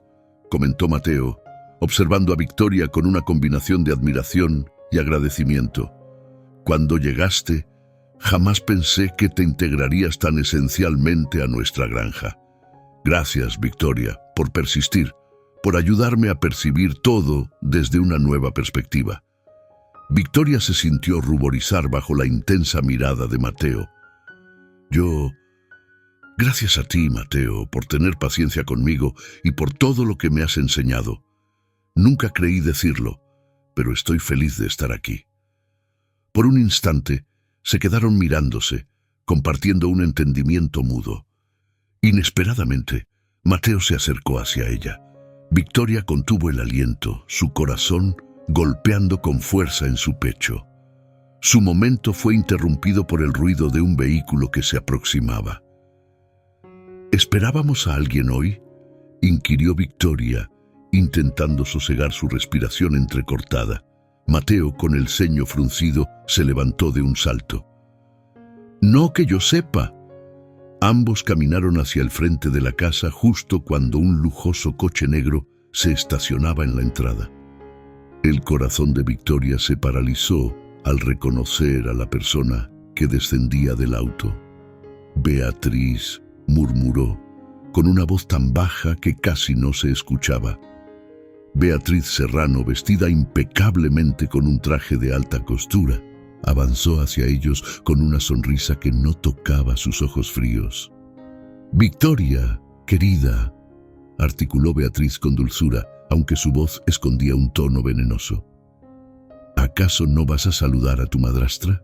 comentó Mateo, observando a Victoria con una combinación de admiración y agradecimiento. «Cuando llegaste, jamás pensé que te integrarías tan esencialmente a nuestra granja. Gracias, Victoria, por persistir, por ayudarme a percibir todo desde una nueva perspectiva». Victoria se sintió ruborizar bajo la intensa mirada de Mateo. Gracias a ti, Mateo, por tener paciencia conmigo y por todo lo que me has enseñado. Nunca creí decirlo, pero estoy feliz de estar aquí». Por un instante, se quedaron mirándose, compartiendo un entendimiento mudo. Inesperadamente, Mateo se acercó hacia ella. Victoria contuvo el aliento, su corazón golpeando con fuerza en su pecho. Su momento fue interrumpido por el ruido de un vehículo que se aproximaba. «¿Esperábamos a alguien hoy?», inquirió Victoria, intentando sosegar su respiración entrecortada. Mateo, con el ceño fruncido, se levantó de un salto. «No que yo sepa». Ambos caminaron hacia el frente de la casa justo cuando un lujoso coche negro se estacionaba en la entrada. El corazón de Victoria se paralizó al reconocer a la persona que descendía del auto. «Beatriz», murmuró, con una voz tan baja que casi no se escuchaba. Beatriz Serrano, vestida impecablemente con un traje de alta costura, avanzó hacia ellos con una sonrisa que no tocaba sus ojos fríos. «Victoria, querida», articuló Beatriz con dulzura, aunque su voz escondía un tono venenoso. «¿Acaso no vas a saludar a tu madrastra?».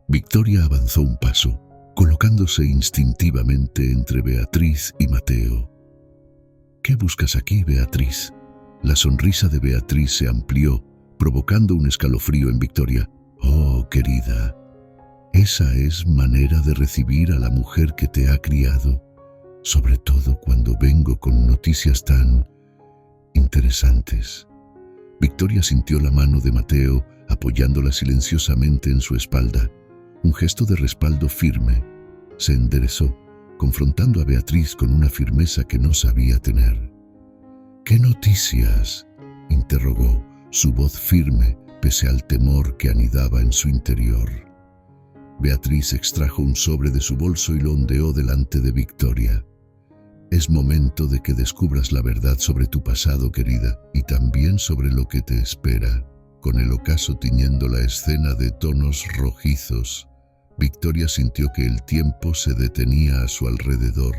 Victoria avanzó un paso, colocándose instintivamente entre Beatriz y Mateo. «¿Qué buscas aquí, Beatriz?». La sonrisa de Beatriz se amplió, provocando un escalofrío en Victoria. «Oh, querida, esa es manera de recibir a la mujer que te ha criado, sobre todo cuando vengo con noticias tan interesantes». Victoria sintió la mano de Mateo apoyándola silenciosamente en su espalda. Un gesto de respaldo firme. Se enderezó, confrontando a Beatriz con una firmeza que no sabía tener. «¿Qué noticias?», interrogó, su voz firme pese al temor que anidaba en su interior. Beatriz extrajo un sobre de su bolso y lo ondeó delante de Victoria. «Es momento de que descubras la verdad sobre tu pasado, querida, y también sobre lo que te espera». Con el ocaso tiñendo la escena de tonos rojizos, Victoria sintió que el tiempo se detenía a su alrededor.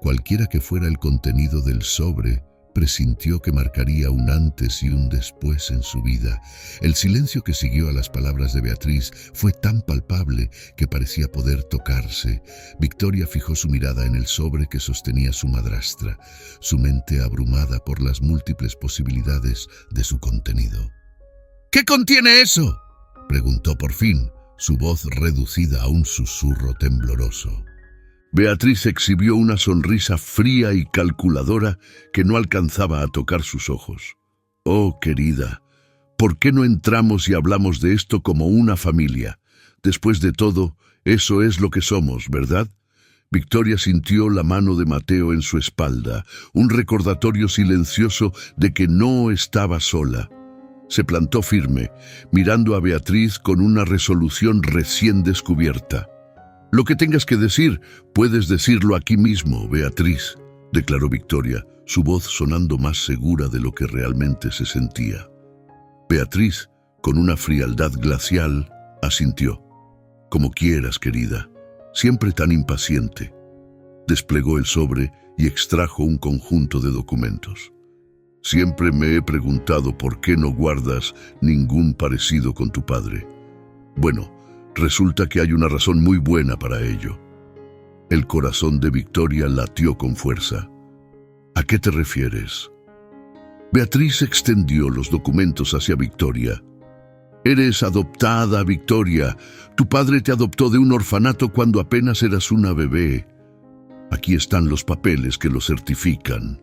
Cualquiera que fuera el contenido del sobre, presintió que marcaría un antes y un después en su vida. El silencio que siguió a las palabras de Beatriz fue tan palpable que parecía poder tocarse. Victoria fijó su mirada en el sobre que sostenía su madrastra, su mente abrumada por las múltiples posibilidades de su contenido. «¿Qué contiene eso?», preguntó por fin, su voz reducida a un susurro tembloroso. Beatriz exhibió una sonrisa fría y calculadora que no alcanzaba a tocar sus ojos. «Oh, querida, ¿por qué no entramos y hablamos de esto como una familia? Después de todo, eso es lo que somos, ¿verdad?». Victoria sintió la mano de Mateo en su espalda, un recordatorio silencioso de que no estaba sola. Se plantó firme, mirando a Beatriz con una resolución recién descubierta. «Lo que tengas que decir, puedes decirlo aquí mismo, Beatriz», declaró Victoria, su voz sonando más segura de lo que realmente se sentía. Beatriz, con una frialdad glacial, asintió. «Como quieras, querida, siempre tan impaciente». Desplegó el sobre y extrajo un conjunto de documentos. «Siempre me he preguntado por qué no guardas ningún parecido con tu padre. Bueno, resulta que hay una razón muy buena para ello». El corazón de Victoria latió con fuerza. «¿A qué te refieres?». Beatriz extendió los documentos hacia Victoria. «Eres adoptada, Victoria. Tu padre te adoptó de un orfanato cuando apenas eras una bebé. Aquí están los papeles que lo certifican».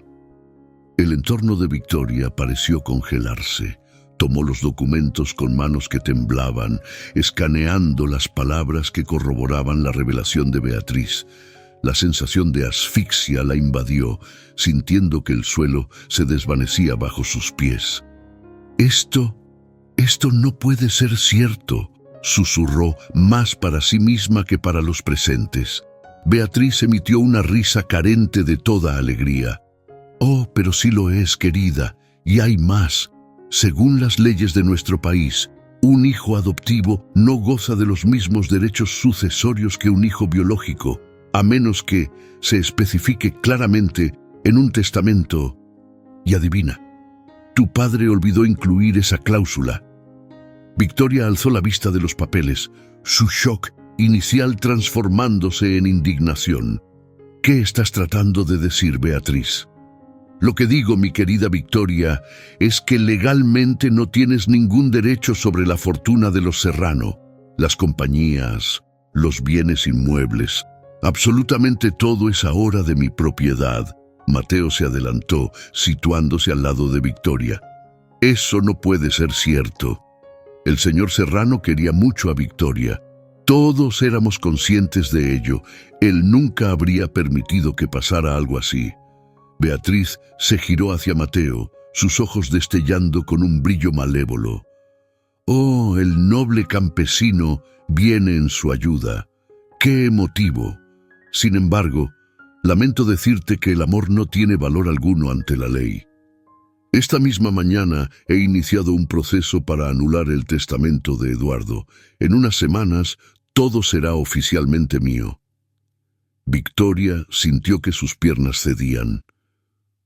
El entorno de Victoria pareció congelarse. Tomó los documentos con manos que temblaban, escaneando las palabras que corroboraban la revelación de Beatriz. La sensación de asfixia la invadió, sintiendo que el suelo se desvanecía bajo sus pies. Esto no puede ser cierto», susurró, más para sí misma que para los presentes. Beatriz emitió una risa carente de toda alegría. «Oh, pero sí lo es, querida, y hay más. Según las leyes de nuestro país, un hijo adoptivo no goza de los mismos derechos sucesorios que un hijo biológico, a menos que se especifique claramente en un testamento. Y adivina, tu padre olvidó incluir esa cláusula». Victoria alzó la vista de los papeles, su shock inicial transformándose en indignación. «¿Qué estás tratando de decir, Beatriz?». «Lo que digo, mi querida Victoria, es que legalmente no tienes ningún derecho sobre la fortuna de los Serrano, las compañías, los bienes inmuebles. Absolutamente todo es ahora de mi propiedad». Mateo se adelantó, situándose al lado de Victoria. «Eso no puede ser cierto. El señor Serrano quería mucho a Victoria. Todos éramos conscientes de ello. Él nunca habría permitido que pasara algo así». Beatriz se giró hacia Mateo, sus ojos destellando con un brillo malévolo. «Oh, el noble campesino viene en su ayuda. ¡Qué emotivo! Sin embargo, lamento decirte que el amor no tiene valor alguno ante la ley». Esta misma mañana he iniciado un proceso para anular el testamento de Eduardo. En unas semanas todo será oficialmente mío. Victoria sintió que sus piernas cedían.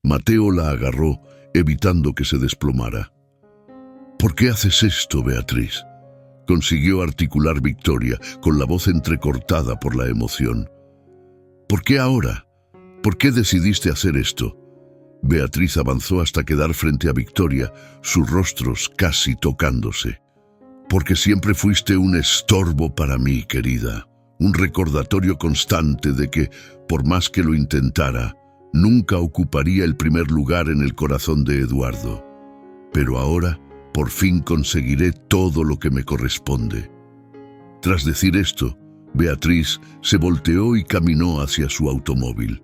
Mateo la agarró, evitando que se desplomara. «¿Por qué haces esto, Beatriz?», consiguió articular Victoria, con la voz entrecortada por la emoción. «¿Por qué ahora? ¿Por qué decidiste hacer esto?». Beatriz avanzó hasta quedar frente a Victoria, sus rostros casi tocándose. «Porque siempre fuiste un estorbo para mí, querida, un recordatorio constante de que, por más que lo intentara, nunca ocuparía el primer lugar en el corazón de Eduardo. Pero ahora, por fin conseguiré todo lo que me corresponde». Tras decir esto, Beatriz se volteó y caminó hacia su automóvil.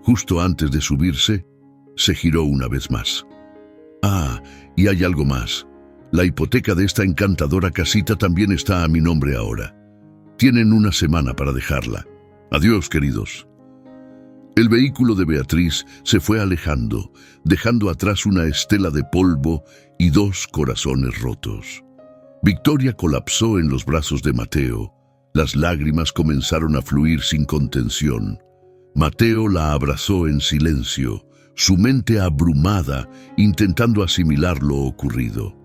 Justo antes de subirse, se giró una vez más. «Ah, y hay algo más. La hipoteca de esta encantadora casita también está a mi nombre ahora. Tienen una semana para dejarla. Adiós, queridos». El vehículo de Beatriz se fue alejando, dejando atrás una estela de polvo y 2 corazones rotos. Victoria colapsó en los brazos de Mateo. Las lágrimas comenzaron a fluir sin contención. Mateo la abrazó en silencio, su mente abrumada, intentando asimilar lo ocurrido.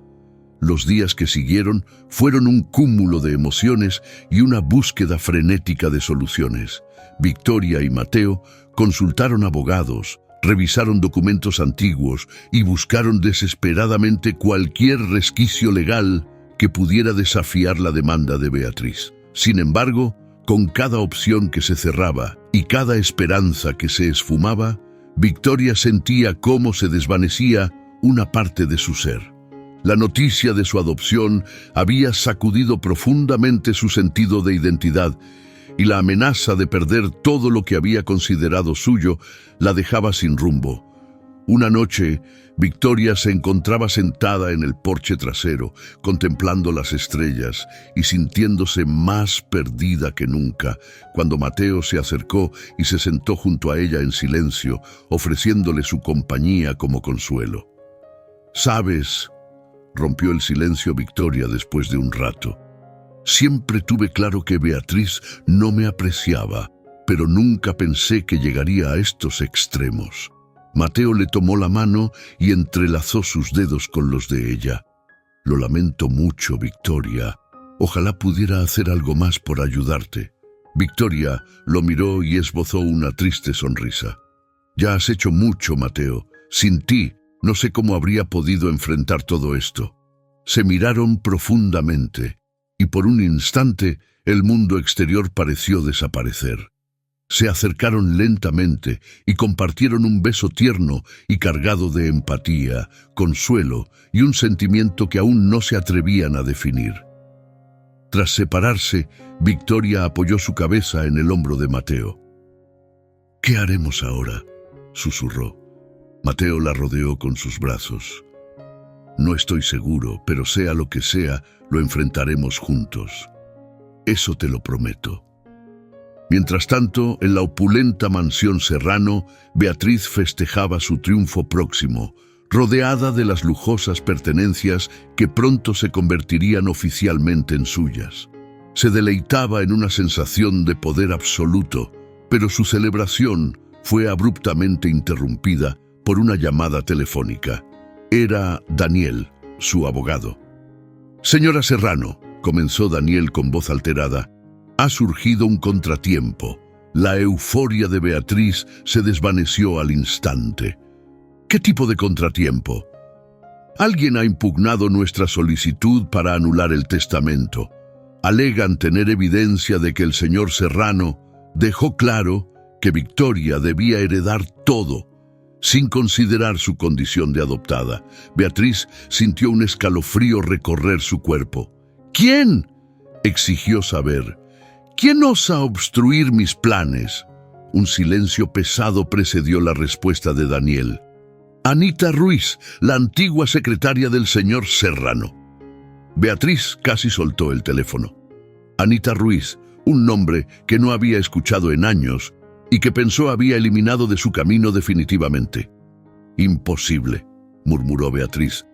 Los días que siguieron fueron un cúmulo de emociones y una búsqueda frenética de soluciones. Victoria y Mateo consultaron abogados, revisaron documentos antiguos y buscaron desesperadamente cualquier resquicio legal que pudiera desafiar la demanda de Beatriz. Sin embargo, con cada opción que se cerraba y cada esperanza que se esfumaba, Victoria sentía cómo se desvanecía una parte de su ser. La noticia de su adopción había sacudido profundamente su sentido de identidad y la amenaza de perder todo lo que había considerado suyo la dejaba sin rumbo. Una noche, Victoria se encontraba sentada en el porche trasero, contemplando las estrellas y sintiéndose más perdida que nunca, cuando Mateo se acercó y se sentó junto a ella en silencio, ofreciéndole su compañía como consuelo. «¿Sabes?», rompió el silencio Victoria después de un rato. «Siempre tuve claro que Beatriz no me apreciaba, pero nunca pensé que llegaría a estos extremos». Mateo le tomó la mano y entrelazó sus dedos con los de ella. «Lo lamento mucho, Victoria. Ojalá pudiera hacer algo más por ayudarte». Victoria lo miró y esbozó una triste sonrisa. «Ya has hecho mucho, Mateo. Sin ti, no sé cómo habría podido enfrentar todo esto». Se miraron profundamente, y por un instante el mundo exterior pareció desaparecer. Se acercaron lentamente y compartieron un beso tierno y cargado de empatía, consuelo y un sentimiento que aún no se atrevían a definir. Tras separarse, Victoria apoyó su cabeza en el hombro de Mateo. «¿Qué haremos ahora?», susurró. Mateo la rodeó con sus brazos. «No estoy seguro, pero sea lo que sea, lo enfrentaremos juntos. Eso te lo prometo». Mientras tanto, en la opulenta mansión Serrano, Beatriz festejaba su triunfo próximo, rodeada de las lujosas pertenencias que pronto se convertirían oficialmente en suyas. Se deleitaba en una sensación de poder absoluto, pero su celebración fue abruptamente interrumpida por una llamada telefónica. Era Daniel, su abogado. «Señora Serrano», comenzó Daniel con voz alterada, «ha surgido un contratiempo». La euforia de Beatriz se desvaneció al instante. «¿Qué tipo de contratiempo?». «Alguien ha impugnado nuestra solicitud para anular el testamento. Alegan tener evidencia de que el señor Serrano dejó claro que Victoria debía heredar todo, sin considerar su condición de adoptada». Beatriz sintió un escalofrío recorrer su cuerpo. «¿Quién?», exigió saber. «¿Quién osa obstruir mis planes?». Un silencio pesado precedió la respuesta de Daniel. «Anita Ruiz, la antigua secretaria del señor Serrano». Beatriz casi soltó el teléfono. Anita Ruiz, un nombre que no había escuchado en años y que pensó había eliminado de su camino definitivamente. Imposible. murmuró Beatriz.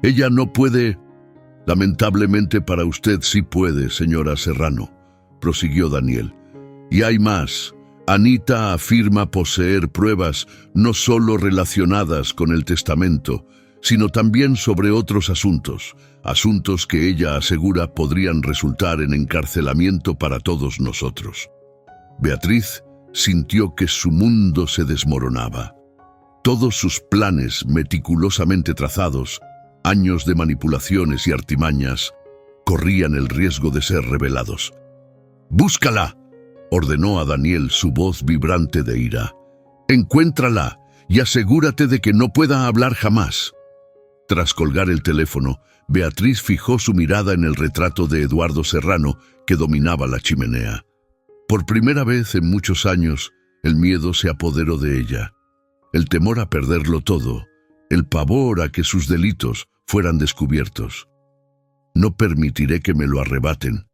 Ella no puede. Lamentablemente para usted sí puede, señora Serrano, prosiguió Daniel. Y hay más. Anita afirma poseer pruebas no solo relacionadas con el testamento, sino también sobre otros asuntos que ella asegura podrían resultar en encarcelamiento para todos nosotros. Beatriz sintió que su mundo se desmoronaba. Todos sus planes meticulosamente trazados, años de manipulaciones y artimañas, corrían el riesgo de ser revelados. «¡Búscala!», ordenó a Daniel su voz vibrante de ira. «Encuéntrala y asegúrate de que no pueda hablar jamás». Tras colgar el teléfono, Beatriz fijó su mirada en el retrato de Eduardo Serrano que dominaba la chimenea. Por primera vez en muchos años, el miedo se apoderó de ella. El temor a perderlo todo, el pavor a que sus delitos fueran descubiertos. «No permitiré que me lo arrebaten»,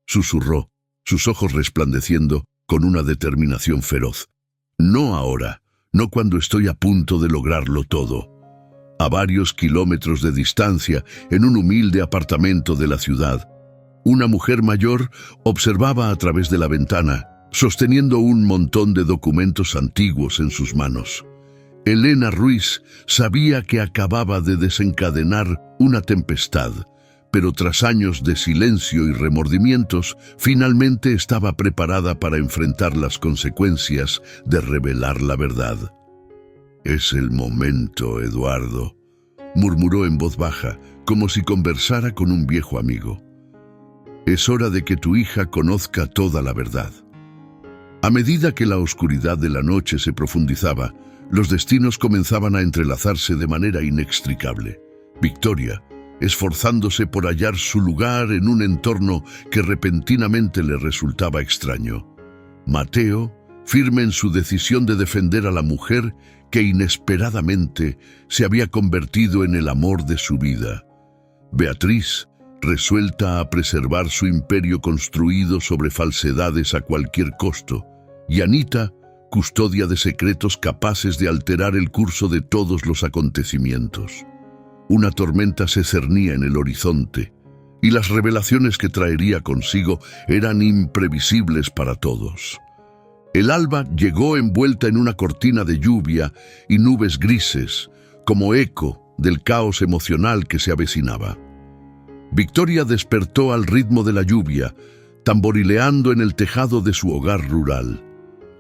susurró, sus ojos resplandeciendo con una determinación feroz. «No ahora, no cuando estoy a punto de lograrlo todo». A varios kilómetros de distancia, en un humilde apartamento de la ciudad, una mujer mayor observaba a través de la ventana, sosteniendo un montón de documentos antiguos en sus manos. Elena Ruiz sabía que acababa de desencadenar una tempestad, pero tras años de silencio y remordimientos, finalmente estaba preparada para enfrentar las consecuencias de revelar la verdad. «Es el momento, Eduardo», murmuró en voz baja, como si conversara con un viejo amigo. «Es hora de que tu hija conozca toda la verdad». A medida que la oscuridad de la noche se profundizaba, los destinos comenzaban a entrelazarse de manera inextricable. Victoria, esforzándose por hallar su lugar en un entorno que repentinamente le resultaba extraño. Mateo, firme en su decisión de defender a la mujer que inesperadamente se había convertido en el amor de su vida. Beatriz, resuelta a preservar su imperio construido sobre falsedades a cualquier costo, y Anita, custodia de secretos capaces de alterar el curso de todos los acontecimientos. Una tormenta se cernía en el horizonte, y las revelaciones que traería consigo eran imprevisibles para todos. El alba llegó envuelta en una cortina de lluvia y nubes grises, como eco del caos emocional que se avecinaba. Victoria despertó al ritmo de la lluvia, tamborileando en el tejado de su hogar rural,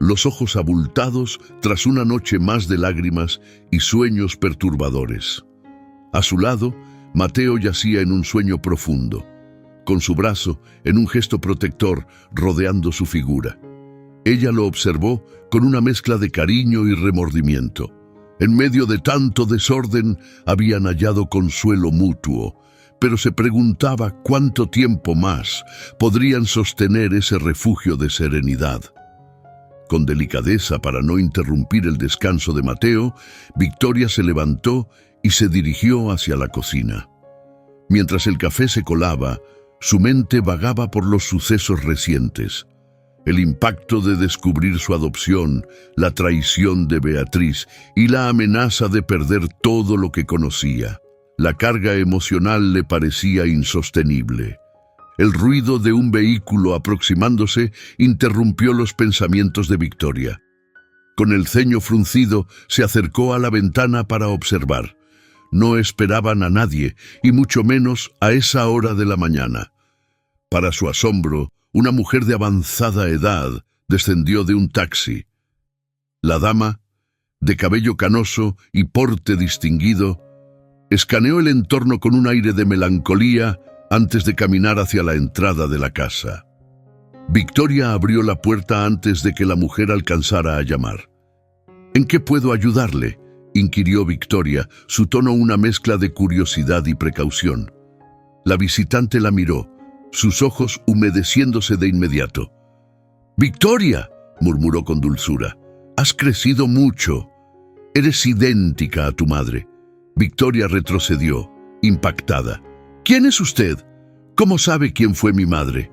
los ojos abultados tras una noche más de lágrimas y sueños perturbadores. A su lado, Mateo yacía en un sueño profundo, con su brazo, en un gesto protector, rodeando su figura. Ella lo observó con una mezcla de cariño y remordimiento. En medio de tanto desorden, habían hallado consuelo mutuo, pero se preguntaba cuánto tiempo más podrían sostener ese refugio de serenidad. Con delicadeza para no interrumpir el descanso de Mateo, Victoria se levantó y se dirigió hacia la cocina. Mientras el café se colaba, su mente vagaba por los sucesos recientes. El impacto de descubrir su adopción, la traición de Beatriz y la amenaza de perder todo lo que conocía. La carga emocional le parecía insostenible. El ruido de un vehículo aproximándose interrumpió los pensamientos de Victoria. Con el ceño fruncido, se acercó a la ventana para observar. No esperaban a nadie, y mucho menos a esa hora de la mañana. Para su asombro, una mujer de avanzada edad descendió de un taxi. La dama, de cabello canoso y porte distinguido, escaneó el entorno con un aire de melancolía antes de caminar hacia la entrada de la casa. Victoria abrió la puerta antes de que la mujer alcanzara a llamar. «¿En qué puedo ayudarle?», inquirió Victoria, su tono una mezcla de curiosidad y precaución. La visitante la miró, sus ojos humedeciéndose de inmediato. «¡Victoria!», murmuró con dulzura. «Has crecido mucho. Eres idéntica a tu madre». Victoria retrocedió, impactada. «¿Quién es usted? ¿Cómo sabe quién fue mi madre?».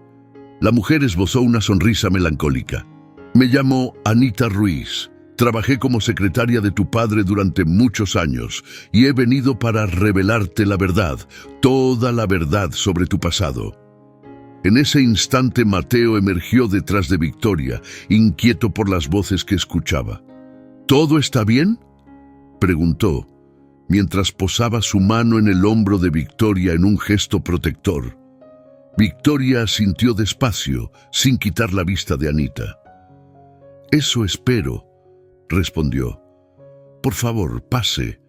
La mujer esbozó una sonrisa melancólica. «Me llamo Anita Ruiz. Trabajé como secretaria de tu padre durante muchos años y he venido para revelarte la verdad, toda la verdad sobre tu pasado. En ese instante Mateo emergió detrás de Victoria, inquieto por las voces que escuchaba. ¿Todo está bien?, preguntó, mientras posaba su mano en el hombro de Victoria en un gesto protector. Victoria asintió despacio, sin quitar la vista de Anita. «Eso espero», respondió. «Por favor, pase.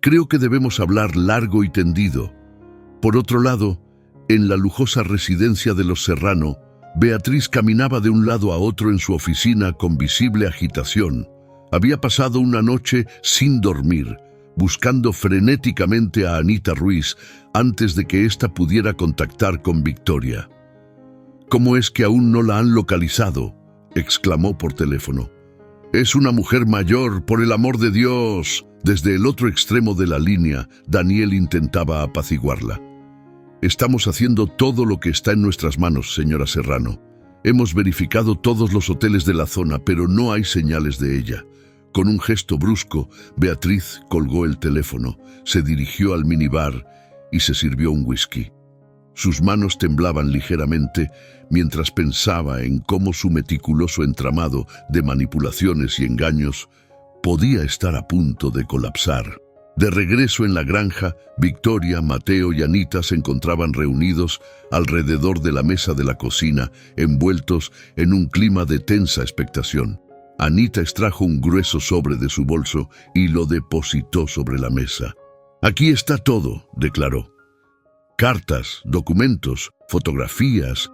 Creo que debemos hablar largo y tendido». Por otro lado, en la lujosa residencia de los Serrano, Beatriz caminaba de un lado a otro en su oficina con visible agitación. Había pasado una noche sin dormir, buscando frenéticamente a Anita Ruiz antes de que ésta pudiera contactar con Victoria. «¿Cómo es que aún no la han localizado?», exclamó por teléfono. «Es una mujer mayor, por el amor de Dios». Desde el otro extremo de la línea, Daniel intentaba apaciguarla. «Estamos haciendo todo lo que está en nuestras manos, señora Serrano. Hemos verificado todos los hoteles de la zona, pero no hay señales de ella». Con un gesto brusco, Beatriz colgó el teléfono, se dirigió al minibar y se sirvió un whisky. Sus manos temblaban ligeramente mientras pensaba en cómo su meticuloso entramado de manipulaciones y engaños podía estar a punto de colapsar. De regreso en la granja, Victoria, Mateo y Anita se encontraban reunidos alrededor de la mesa de la cocina, envueltos en un clima de tensa expectación. Anita extrajo un grueso sobre de su bolso y lo depositó sobre la mesa. «Aquí está todo», declaró. «Cartas, documentos, fotografías,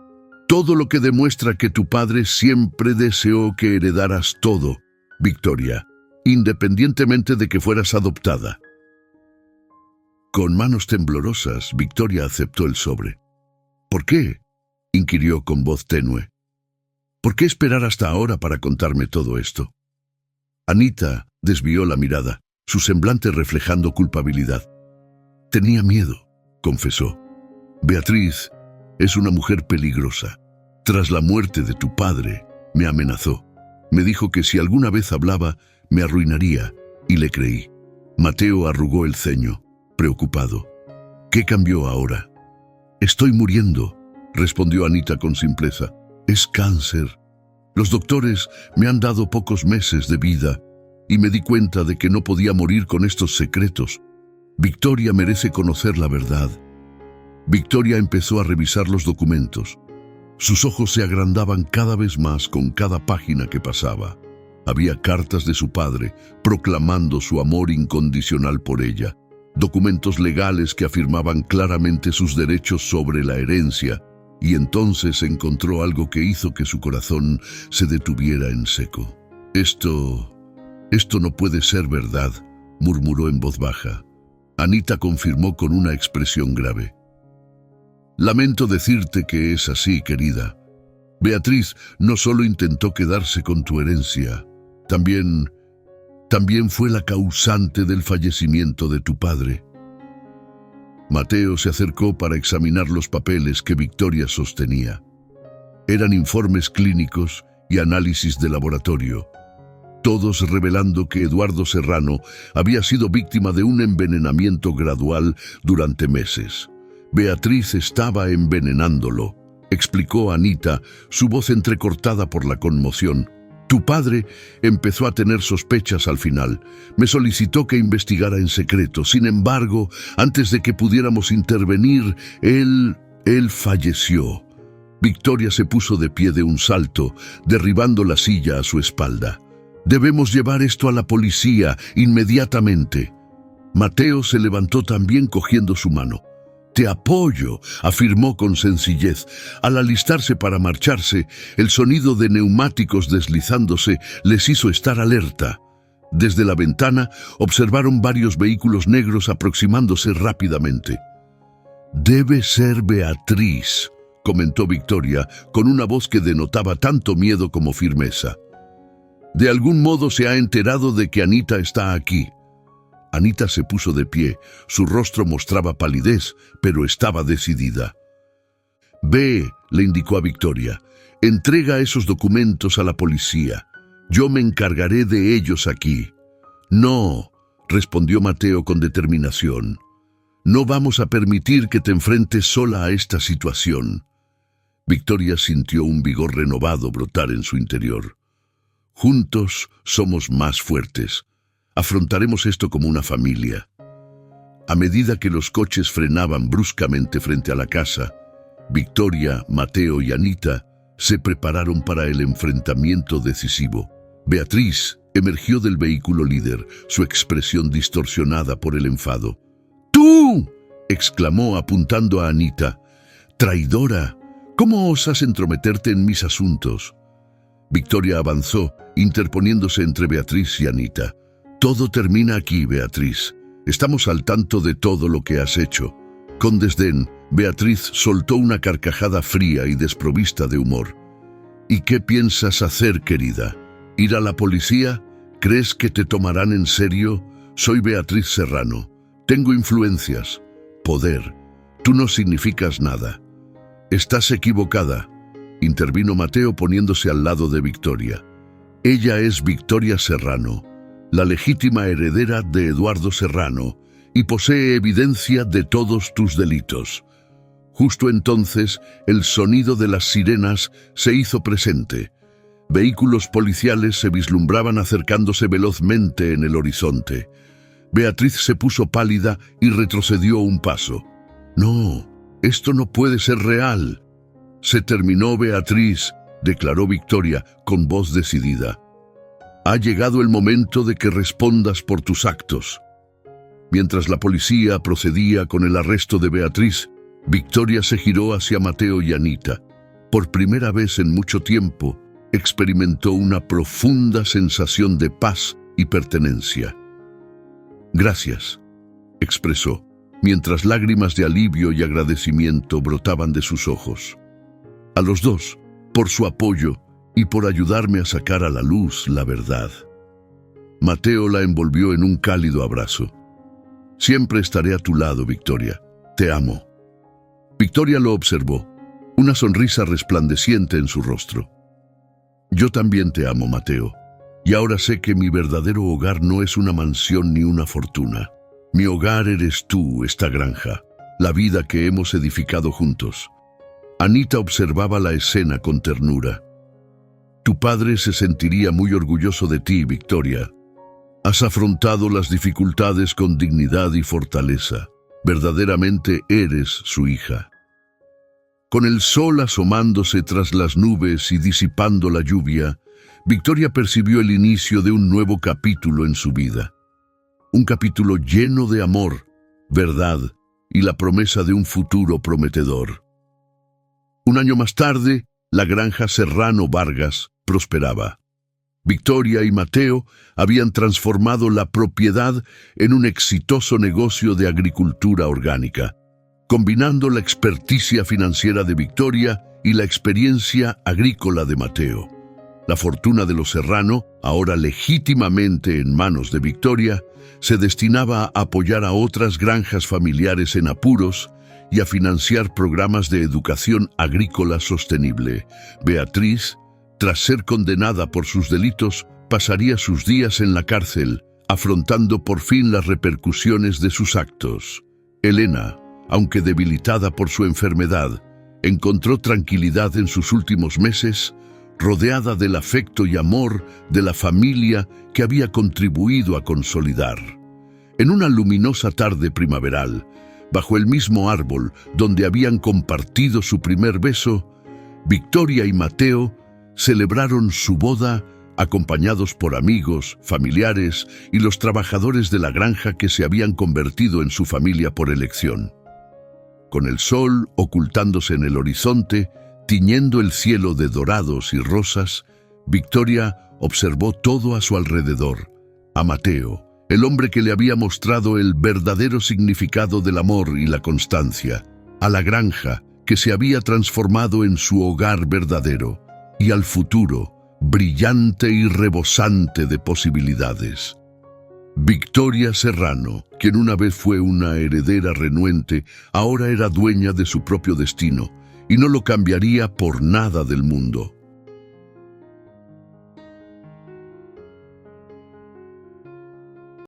todo lo que demuestra que tu padre siempre deseó que heredaras todo, Victoria, independientemente de que fueras adoptada». Con manos temblorosas, Victoria aceptó el sobre. «¿Por qué?», inquirió con voz tenue. «¿Por qué esperar hasta ahora para contarme todo esto?». Anita desvió la mirada, su semblante reflejando culpabilidad. «Tenía miedo», confesó. «Beatriz es una mujer peligrosa. Tras la muerte de tu padre, me amenazó. Me dijo que si alguna vez hablaba, me arruinaría, y le creí». Mateo arrugó el ceño, preocupado. «¿Qué cambió ahora?». «Estoy muriendo», respondió Anita con simpleza. «Es cáncer. Los doctores me han dado pocos meses de vida y me di cuenta de que no podía morir con estos secretos. Victoria merece conocer la verdad». Victoria empezó a revisar los documentos. Sus ojos se agrandaban cada vez más con cada página que pasaba. Había cartas de su padre proclamando su amor incondicional por ella, documentos legales que afirmaban claramente sus derechos sobre la herencia, y entonces encontró algo que hizo que su corazón se detuviera en seco. Esto no puede ser verdad», murmuró en voz baja. Anita confirmó con una expresión grave. «Lamento decirte que es así, querida. Beatriz no solo intentó quedarse con tu herencia, también fue la causante del fallecimiento de tu padre». Mateo se acercó para examinar los papeles que Victoria sostenía. Eran informes clínicos y análisis de laboratorio, todos revelando que Eduardo Serrano había sido víctima de un envenenamiento gradual durante meses. «Beatriz estaba envenenándolo», explicó Anita, su voz entrecortada por la conmoción. «Tu padre empezó a tener sospechas al final. Me solicitó que investigara en secreto. Sin embargo, antes de que pudiéramos intervenir, él falleció». Victoria se puso de pie de un salto, derribando la silla a su espalda. «Debemos llevar esto a la policía inmediatamente». Mateo se levantó también cogiendo su mano. «Te apoyo», afirmó con sencillez. Al alistarse para marcharse, el sonido de neumáticos deslizándose les hizo estar alerta. Desde la ventana observaron varios vehículos negros aproximándose rápidamente. «Debe ser Beatriz», comentó Victoria con una voz que denotaba tanto miedo como firmeza. «De algún modo se ha enterado de que Anita está aquí». Anita se puso de pie, su rostro mostraba palidez, pero estaba decidida. «Ve», le indicó a Victoria, «entrega esos documentos a la policía». Yo me encargaré de ellos aquí. No, respondió Mateo con determinación. No vamos a permitir que te enfrentes sola a esta situación. Victoria sintió un vigor renovado brotar en su interior. Juntos somos más fuertes. Afrontaremos esto como una familia. A medida que los coches frenaban bruscamente frente a la casa, Victoria, Mateo y Anita se prepararon para el enfrentamiento decisivo. Beatriz emergió del vehículo líder, su expresión distorsionada por el enfado. ¡Tú!, exclamó apuntando a Anita. ¡Traidora! ¿Cómo osas entrometerte en mis asuntos? Victoria avanzó, interponiéndose entre Beatriz y Anita. Todo termina aquí, Beatriz. Estamos al tanto de todo lo que has hecho. Con desdén, Beatriz soltó una carcajada fría y desprovista de humor. ¿Y qué piensas hacer, querida? ¿Ir a la policía? ¿Crees que te tomarán en serio? Soy Beatriz Serrano. Tengo influencias, poder. Tú no significas nada. Estás equivocada, intervino Mateo poniéndose al lado de Victoria. Ella es Victoria Serrano, la legítima heredera de Eduardo Serrano, y posee evidencia de todos tus delitos. Justo entonces, el sonido de las sirenas se hizo presente. Vehículos policiales se vislumbraban acercándose velozmente en el horizonte. Beatriz se puso pálida y retrocedió un paso. No, esto no puede ser real. Se terminó, Beatriz, declaró Victoria con voz decidida. Ha llegado el momento de que respondas por tus actos. Mientras la policía procedía con el arresto de Beatriz, Victoria se giró hacia Mateo y Anita. Por primera vez en mucho tiempo, experimentó una profunda sensación de paz y pertenencia. Gracias, expresó, mientras lágrimas de alivio y agradecimiento brotaban de sus ojos. A los dos, por su apoyo y por ayudarme a sacar a la luz la verdad. Mateo la envolvió en un cálido abrazo. Siempre estaré a tu lado, Victoria. Te amo. Victoria lo observó, una sonrisa resplandeciente en su rostro. Yo también te amo, Mateo. Y ahora sé que mi verdadero hogar no es una mansión ni una fortuna. Mi hogar eres tú, esta granja, la vida que hemos edificado juntos. Anita observaba la escena con ternura. Tu padre se sentiría muy orgulloso de ti, Victoria. Has afrontado las dificultades con dignidad y fortaleza. Verdaderamente eres su hija. Con el sol asomándose tras las nubes y disipando la lluvia, Victoria percibió el inicio de un nuevo capítulo en su vida. Un capítulo lleno de amor, verdad y la promesa de un futuro prometedor. Un año más tarde, la granja Serrano Vargas prosperaba. Victoria y Mateo habían transformado la propiedad en un exitoso negocio de agricultura orgánica, combinando la experticia financiera de Victoria y la experiencia agrícola de Mateo. La fortuna de los Serrano, ahora legítimamente en manos de Victoria, se destinaba a apoyar a otras granjas familiares en apuros y a financiar programas de educación agrícola sostenible. Beatriz, tras ser condenada por sus delitos, pasaría sus días en la cárcel, afrontando por fin las repercusiones de sus actos. Elena, aunque debilitada por su enfermedad, encontró tranquilidad en sus últimos meses, rodeada del afecto y amor de la familia que había contribuido a consolidar. En una luminosa tarde primaveral, bajo el mismo árbol donde habían compartido su primer beso, Victoria y Mateo celebraron su boda acompañados por amigos, familiares y los trabajadores de la granja que se habían convertido en su familia por elección. Con el sol ocultándose en el horizonte, tiñendo el cielo de dorados y rosas, Victoria observó todo a su alrededor. A Mateo, el hombre que le había mostrado el verdadero significado del amor y la constancia. A la granja, que se había transformado en su hogar verdadero. Y al futuro, brillante y rebosante de posibilidades. Victoria Serrano, quien una vez fue una heredera renuente, ahora era dueña de su propio destino, y no lo cambiaría por nada del mundo.